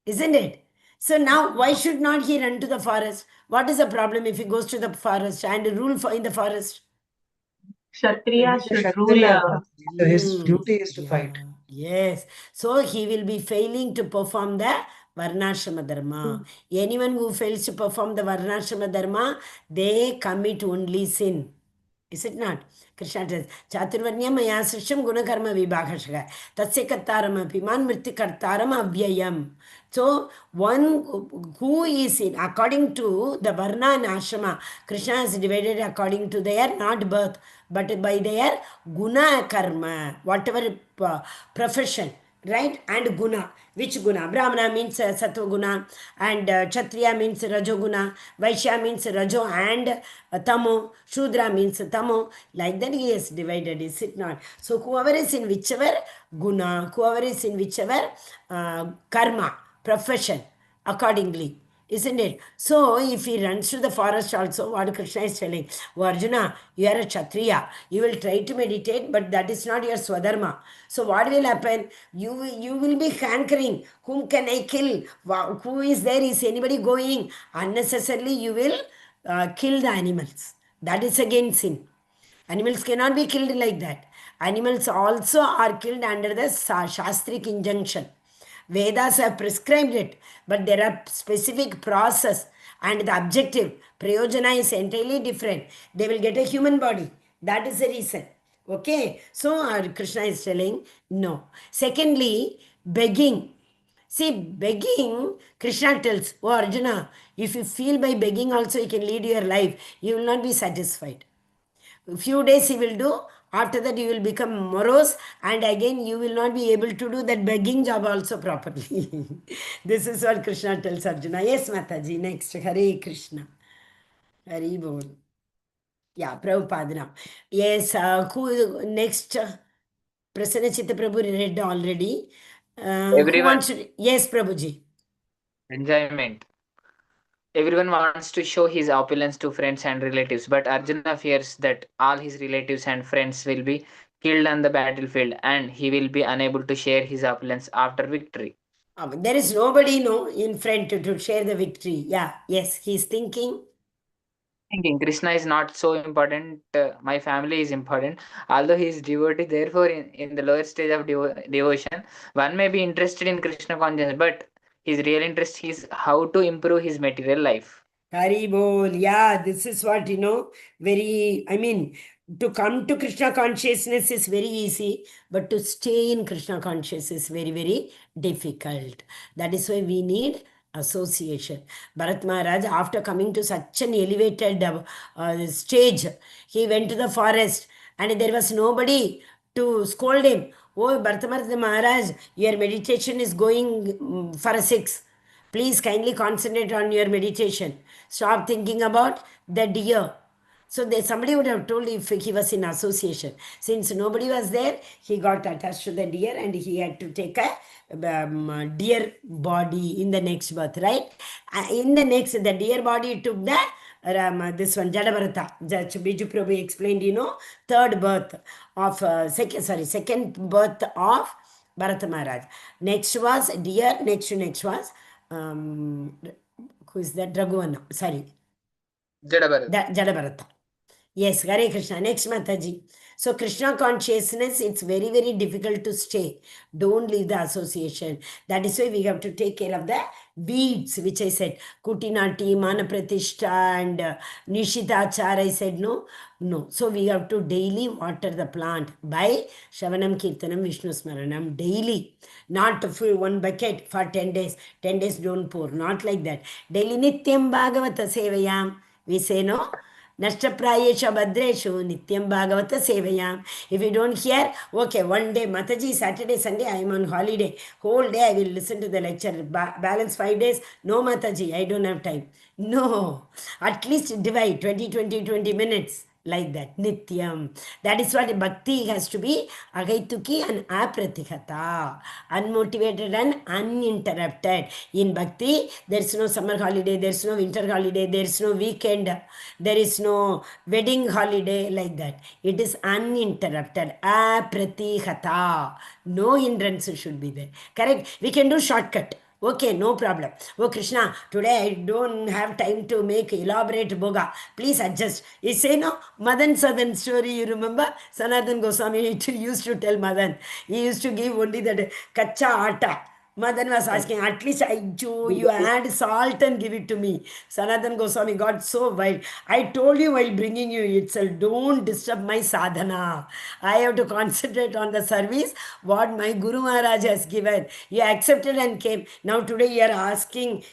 Isn't it? So now, why should not he run to the forest? What is the problem if he goes to the forest and rule in the forest? Kshatriya He's a should rule. Kshatriya, so his Mm, duty is to yeah, fight. yes. So he will be failing to perform the Varnashrama Dharma. Anyone who fails to perform the Varnashrama Dharma, they commit only sin. Is it not? Krishna says, Chaturvarnya maya srisham gunakarma vibhagashaka. Tatsya kartaram apiman mritti kartaram avyayam. So, one who is in, according to the Varna and Ashrama, Krishna is divided according to their not birth, but by their guna karma, whatever profession. Right? And guna. Which guna? Brahmana means sattva guna, and Kshatriya means rajo guna, Vaishya means rajo and tamo, Shudra means tamo. Like that he is divided, is it not? So whoever is in whichever guna, whoever is in whichever karma, profession, accordingly. Isn't it? So, if he runs to the forest also, what Krishna is telling, oh Arjuna, you are a Kshatriya. You will try to meditate, but that is not your Swadharma. So, what will happen? You will be hankering. Whom can I kill? Who is there? Is anybody going? Unnecessarily, you will kill the animals. That is again sin. Animals cannot be killed like that. Animals also are killed under the Shastric injunction. Vedas have prescribed it, but there are specific process and the objective, prayojana is entirely different. They will get a human body. That is the reason. Okay, so Krishna is telling no. Secondly, begging. See, begging, Krishna tells, oh Arjuna, if you feel by begging also you can lead your life, you will not be satisfied. A few days he will do, after that you will become morose, and again you will not be able to do that begging job also properly. This is what Krishna tells Arjuna. Yes, Mataji, next. Hare Krishna. Hari Bol. Yeah, Prabhupada now. Yes, who next? Prasanna Chitta Prabhu read already. Who Everyone, wants to? Yes, Prabhuji. enjoyment. Everyone wants to show his opulence to friends and relatives, but Arjuna fears that all his relatives and friends will be killed on the battlefield and he will be unable to share his opulence after victory. There is nobody no in front to share the victory. Yeah, yes, he's thinking. Thinking Krishna is not so important, my family is important. Although he is devotee, therefore, in the lower stage of devotion, one may be interested in Krishna consciousness, but his real interest is how to improve his material life. Haribol, yeah, this is what, to come to Krishna consciousness is very easy, but to stay in Krishna consciousness is very, very difficult. That is why we need association. Bharat Maharaj, after coming to such an elevated stage, he went to the forest and there was nobody to scold him. Oh, Bharat Maharaj, your meditation is going for a six. Please kindly concentrate on your meditation. Stop thinking about the deer. So somebody would have told if he was in association. Since nobody was there, he got attached to the deer and he had to take a deer body in the next birth, right? In the deer body took the this one, Jadabarata. Judge Biju Prabhu explained, third birth of, second birth of Bharata Maharaj. Next was deer, next was, who is that? Raghuvanna, sorry. Jadabharat. Jadabarata. Yes, Hare Krishna. Next, Mataji. So, Krishna consciousness, it's very, very difficult to stay. Don't leave the association. That is why we have to take care of the weeds, which I said. Kutinati, Manapratishta, and Nishitachar. I said no. No. So, we have to daily water the plant by Shavanam Kirtanam Vishnu Smaranam daily. Not full one bucket for 10 days. 10 days don't pour. Not like that. Daily Nityam Bhagavata Sevayam. We say no. Nashtaprayesha Bhadreshu Nityam Bhagavata Sevayam. If you don't hear, okay, one day, Mataji, Saturday, Sunday, I am on holiday. Whole day I will listen to the lecture. Balance 5 days. No, Mataji, I don't have time. No. At least divide 20 minutes. Like that, Nityam. That is what Bhakti has to be. Agaituki and Apratighata. Unmotivated and uninterrupted. In Bhakti, there is no summer holiday, there is no winter holiday, there is no weekend, there is no wedding holiday, like that. It is uninterrupted. Apratighata. No hindrance should be there. Correct? We can do shortcut. Okay, no problem. Oh, Krishna, today I don't have time to make elaborate boga. Please adjust. You say no? Madan Sadan story, you remember? Sanatan Goswami used to tell Madan. He used to give only that kacha atta. Madan was asking, at least you add salt and give it to me. Sanatan Goswami got so wild. I told you while bringing you itself, don't disturb my sadhana. I have to concentrate on the service, what my Guru Maharaj has given. You accepted and came. Now today you are asking,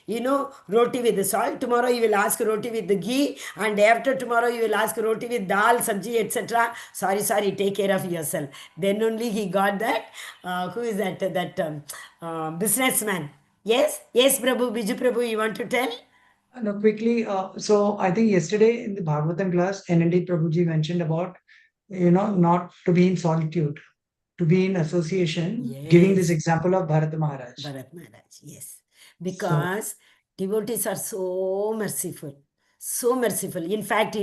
roti with the salt. Tomorrow you will ask roti with the ghee. And after tomorrow you will ask roti with dal, sabji, etc. Sorry, take care of yourself. Then only he got that. Who is that? Businessman. Yes, Prabhu, Biju Prabhu, you want to tell? No, quickly. So I think yesterday in the Bhagavatam class, NND Prabhuji mentioned about, not to be in solitude, to be in association, giving this example of Bharat Maharaj. Bharat Maharaj, yes. Because devotees are so merciful. So merciful. In fact,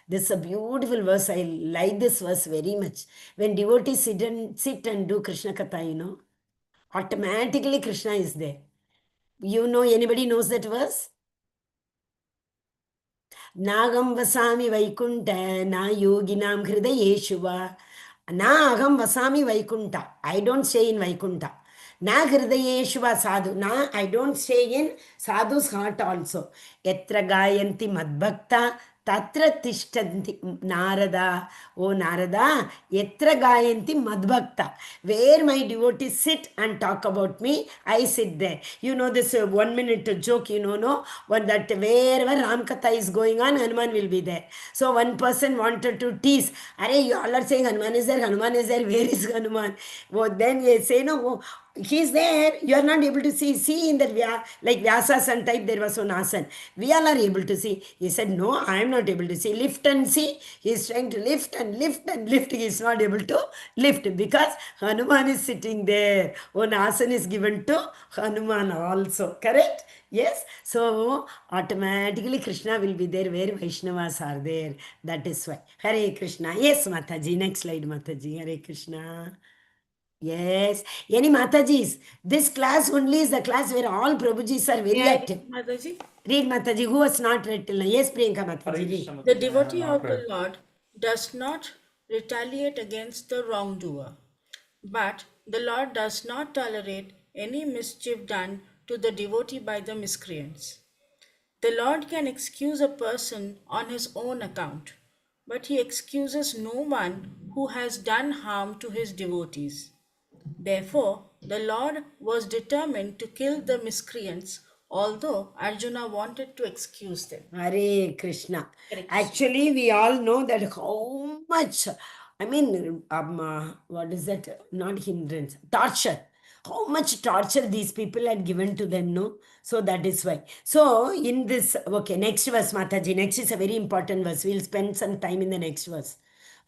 this is a beautiful verse. I like this verse very much. When devotees sit and do Krishna Katha, automatically Krishna is there. Anybody knows that verse? Nagam vasami vaikunta na yoginam hridayeshu va. Na agam vasami vaikunta. I don't stay in Vaikunta. Na hridayeshu va sadhu. Na, I don't stay in sadhu's heart also. Yatra gayanti madbhakta tatra tishtanti Narada. Oh Narada, yatra gayanti madbhakta. Where my devotees sit and talk about me, I sit there. This 1 minute joke, no? That wherever Ramkatha is going on, Hanuman will be there. So one person wanted to tease, you all are saying Hanuman is there, where is Hanuman? Well, then they say, no, he's there, you are not able to see in that like Vyasasan type, there was one asan. We all are able to see. He said, no, I am not able to see. Lift and see. He is trying to lift and lift and lift. He is not able to lift because Hanuman is sitting there. One asan is given to Hanuman also. Correct? Yes. So automatically Krishna will be there where Vaishnavas are there. That is why. Hare Krishna. Yes, Mataji. Next slide, Mataji. Hare Krishna. Yes. Any Matajis? This class only is the class where all Prabhujis are very active. Mataji? Read Mataji. Who was not read till now? Yes, Priyanka Mataji. Read. The devotee of the Lord does not retaliate against the wrongdoer, but the Lord does not tolerate any mischief done to the devotee by the miscreants. The Lord can excuse a person on his own account, but he excuses no one who has done harm to his devotees. Therefore, the Lord was determined to kill the miscreants, although Arjuna wanted to excuse them. Hare Krishna. Actually, we all know that how much, what is that? Not hindrance, torture. how much torture these people had given to them, no? So that is why. So in this, okay, next verse, Mataji. Next is a very important verse. We'll spend some time in the next verse.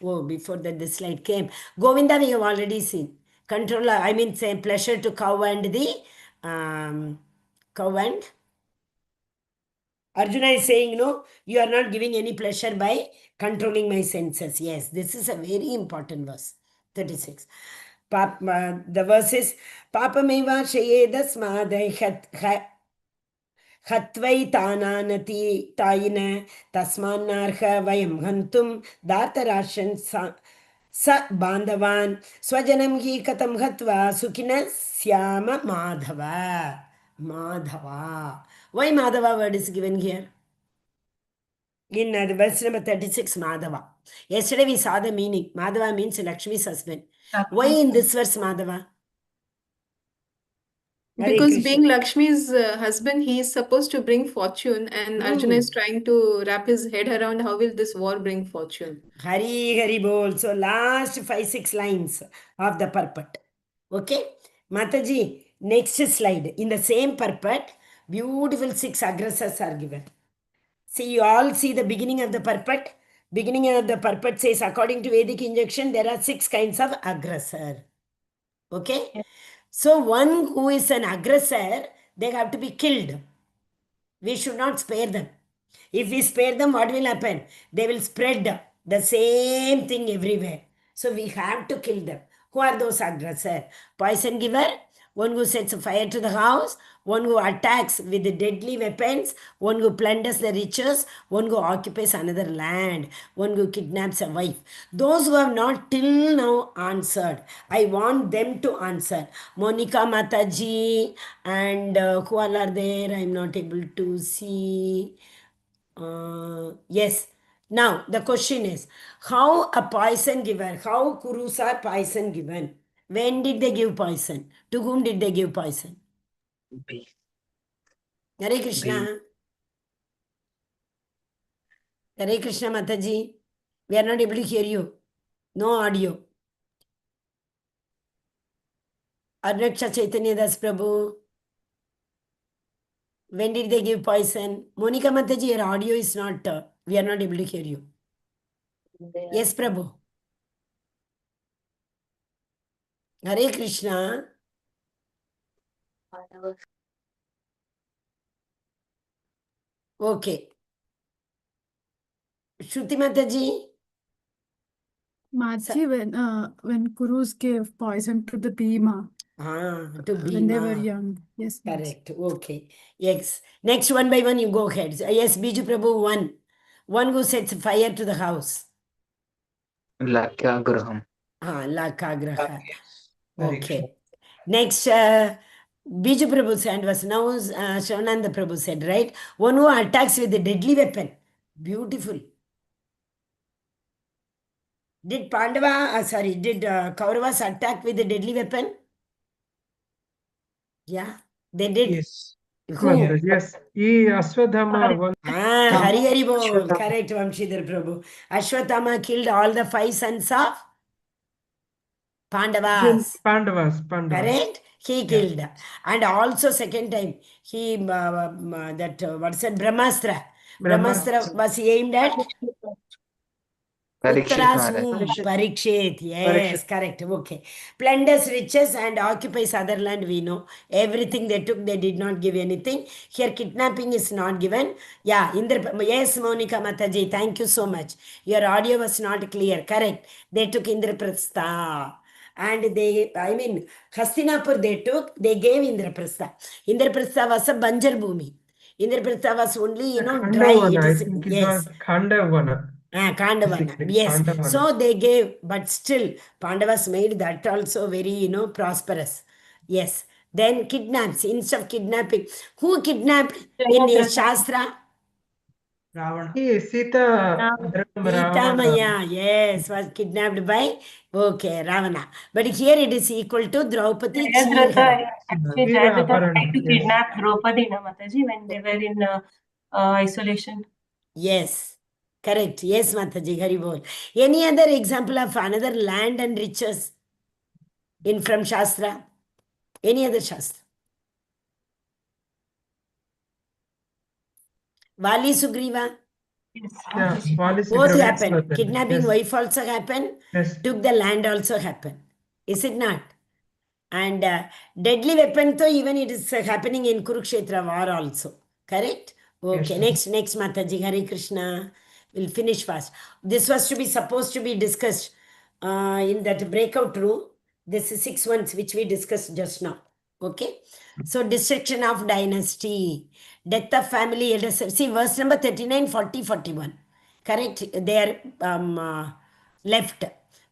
Oh, before that, this slide came. Govinda, we have already seen. Controller, I mean, say pleasure to cow and the cow and Arjuna is saying, no, you are not giving any pleasure by controlling my senses. Yes, this is a very important verse. 36. The verse is Papameva Shayedasmadai Hatvai Tananati Taina Tasmanarha Vayam Hantum Datarashan Sa Bandavan Swajanam Hi Katam Hatva Sukina Syama Madhava. Madhava. Why Madhava word is given here? In the verse number 36, Madhava. Yesterday we saw the meaning. Madhava means Lakshmi's husband. Why in this verse Madhava? Because being Lakshmi's husband, he is supposed to bring fortune, and Arjuna is trying to wrap his head around how will this war bring fortune. Hari Bol. So last 5-6 lines of the purport. Okay. Mataji, next slide. In the same purport, beautiful 6 aggressors are given. See, you all see the beginning of the purport. Beginning of the purport says, according to Vedic injunction, there are 6 kinds of aggressor. Okay. Yes. So one who is an aggressor, they have to be killed. We should not spare them. If we spare them, what will happen? They will spread the same thing everywhere. So we have to kill them. Who are those aggressors? Poison giver, one who sets fire to the house, one who attacks with deadly weapons, one who plunders the riches, one who occupies another land, one who kidnaps a wife. Those who have not till now answered, I want them to answer. Monica Mataji and who all are there? I'm not able to see. Yes. Now, the question is, how a poison giver, how Kurus are poison given? When did they give poison? To whom did they give poison? Hare Krishna. Hare Krishna Mataji. We are not able to hear you. No audio. Arnaksha Chaitanya Das Prabhu. When did they give poison? Monica Mataji, your audio is not, we are not able to hear you. Yes, Prabhu. Hare Krishna. Okay. Shruti Mataji. Maji, when Kurus gave poison to the Bhima. To Bhima. When they were young. Yes. Correct. Okay. Yes. Next, one by one, you go ahead. Yes, Biju Prabhu, one. One who sets fire to the house. Lakyagraham. Lakagraha. Okay. Next, Biju Prabhu's hand was now Shavananda Prabhu said, right? One who attacks with a deadly weapon. Beautiful. Did Kauravas attack with a deadly weapon? Yeah, they did. Yes. Who? Yes. Ashwadhama was. Hari Bol. Correct, Vamshidhar Prabhu. Ashwatthama killed all the 5 sons of Pandavas. Pandavas. Correct? He killed. And also second time, he, what's that, Brahmastra. Brahmastra was aimed at Uttara's womb. Parikshit. Yes, correct. Okay. Plunders riches and occupies other land, we know. Everything they took, they did not give anything. Here, kidnapping is not given. Yeah, yes, Monica Mataji, thank you so much. Your audio was not clear. Correct. They took Indraprastha. And Hastinapur they gave Indraprastha. Indraprastha was a Banjar Bhumi. Indraprastha was only, dry. Yes. Khandavana. Khandavana. Yes. Khandavana. So they gave, but still, Pandavas made that also very, prosperous. Yes. Then kidnaps, instead of kidnapping. Who kidnapped in Shastra? Ravana. Sita Maya, yes, was kidnapped by, Ravana. But here it is equal to Draupadi. Actually, Jayadratha tried to kidnap Draupadi, Mataji, when they were in isolation. Yes, correct. Yes, Mataji, Haribol. Any other example of another land and riches from Shastra? Any other Shastra? Vali Sugriva? Yeah, Wallace Both Agrawal. happened. Kidnapping Yes. wife also happened. Yes. Took the land also happened. Is it not? And deadly weapon, though, even it is happening in Kurukshetra war also. Correct? Okay, Yes, next Mataji, Hare Krishna. We'll finish fast. This was supposed to be discussed in that breakout room. This is 6 months which we discussed just now. Okay? So, destruction of dynasty, death of family elders. See, verse number 39, 40, 41. Correct? They are left.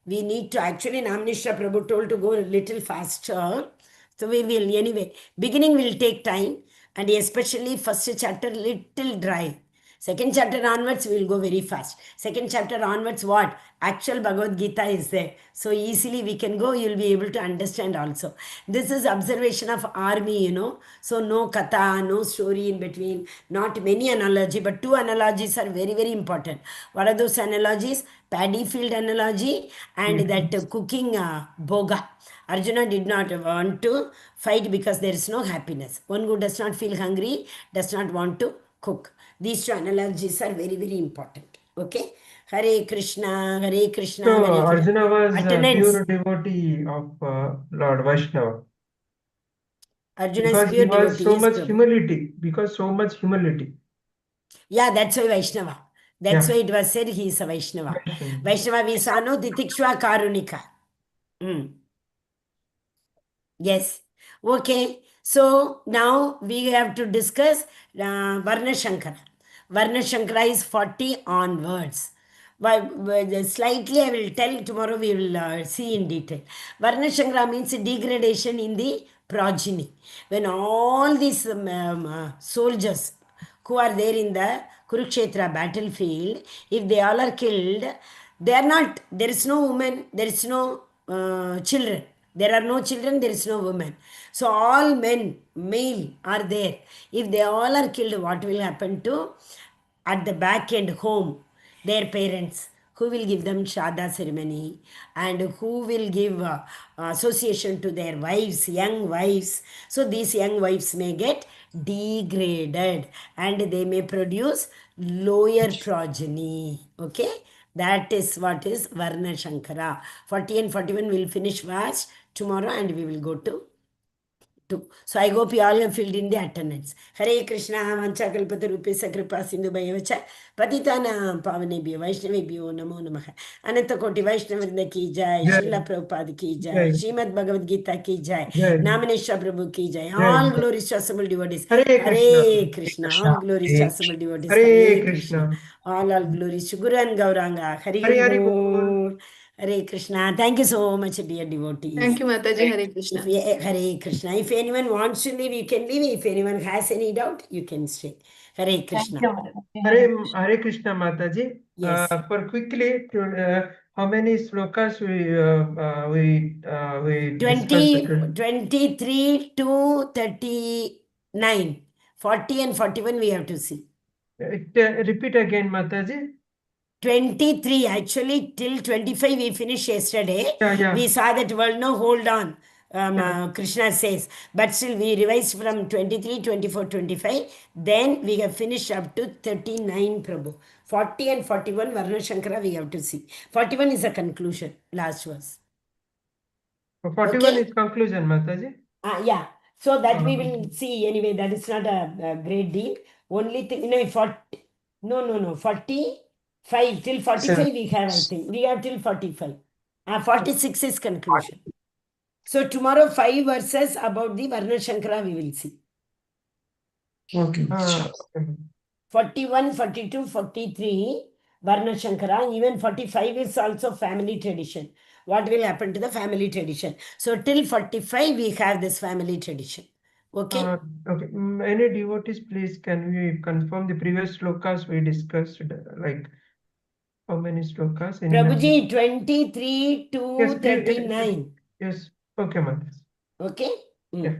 We need to actually, Namnishra Prabhu told to go a little faster. So we will anyway. Beginning will take time, and especially first chapter little dry. Second chapter onwards we will go very fast. Second chapter onwards what? Actual Bhagavad Gita is there. So easily we can go, you will be able to understand also. This is observation of army, So no katha, no story in between, not many analogy, but 2 analogies are very, very important. What are those analogies? Paddy field analogy and that cooking boga. Arjuna did not want to fight because there is no happiness. One who does not feel hungry does not want to cook. These 2 analogies are very, very important. Okay? Hare Krishna, Hare Krishna, So Hare Krishna. Arjuna was a Attendance. pure devotee of Lord Vaishnava. Arjuna Because is pure he was devotee. so Yes, much Prabhu. humility. Because so much humility. Yeah, that's why Vaishnava. That's Yeah. why it was said he is a Vaishnava. Vaishnava. Vaishnava we saw no Titikshva Karunika. Yes. Okay. So now we have to discuss Varna Shankara. Varna Shankara is 40 onwards. Slightly I will tell tomorrow, we will see in detail. Varna Shankara means degradation in the progeny. When all these soldiers who are there in the Kurukshetra battlefield, if they all are killed, they are not, there is no woman, there is no children. There are no children, there is no woman. So all men, male, are there. If they all are killed, what will happen to at the back end home, their parents? Who will give them Shraddha ceremony and who will give association to their wives, young wives. So these young wives may get degraded and they may produce lower progeny. Okay? That is what is Varna Shankara. 40 and 41 will finish fast tomorrow and we will go to 2. So I hope you all have filled in the attendance. Hare Krishna, Vancha Kalpata Rupesa Kripa Sindhu Bhayavacha, Patitana Pavanebhyo, Vaishnavebhyo, Namo Namaha. Ananta Koti Vaishnavrinda ki jai, Srila Prabhupada ki jai, Srimad Bhagavad Gita ki jai, Namaneshwar Prabhu ki jai. All glories to assemble devotees. Hare Krishna, all glories to assemble devotees. Hare Krishna, all glories to Guru and Gauranga. Hare Bol. Hare Krishna. Thank you so much, dear devotees. Thank you, Mataji. Hare Krishna. Hare Krishna. If anyone wants to leave, you can leave. If anyone has any doubt, you can stay. Hare Krishna. Hare Krishna Mataji. Yes. For quickly, how many slokas we 23 to 39. 40 and 41 we have to see. Repeat again, Mataji. 23, actually till 25 we finished yesterday. Yeah. We saw that world, no, hold on. Krishna says, but still we revised from 23, 24, 25. Then we have finished up to 39, Prabhu. 40 and 41, Varna Shankara we have to see. 41 is a conclusion, last verse. 41 is conclusion, Mataji. Yeah. So that we will see anyway. That is not a great deal. Only thing, 45 till 45 we have, I think. We have till 45. 46 is conclusion. So tomorrow 5 verses about the Varna Shankara we will see. Okay. 41, 42, 43, Varna Shankara. Even 45 is also family tradition. What will happen to the family tradition? So till 45 we have this family tradition. Okay? Okay. Any devotees, please, can we confirm the previous slokas we discussed? Like, how many slokas? Prabhuji, 23 to 39. Yes. Okay, Mataji. Okay? Yeah.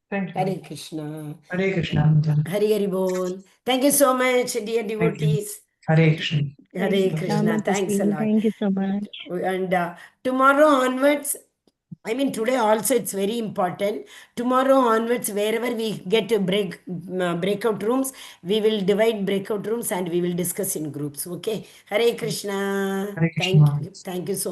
Thank you. Hare Krishna. Hare Krishna. Hare Bol. Thank you so much, dear devotees. Hare Krishna. Hare Krishna. Thanks a lot. Thank you so much. And tomorrow onwards, I mean, today also it's very important. Tomorrow onwards, wherever we get to breakout rooms, we will divide breakout rooms and we will discuss in groups. Okay. Hare Krishna. Hare Krishna. Thank you so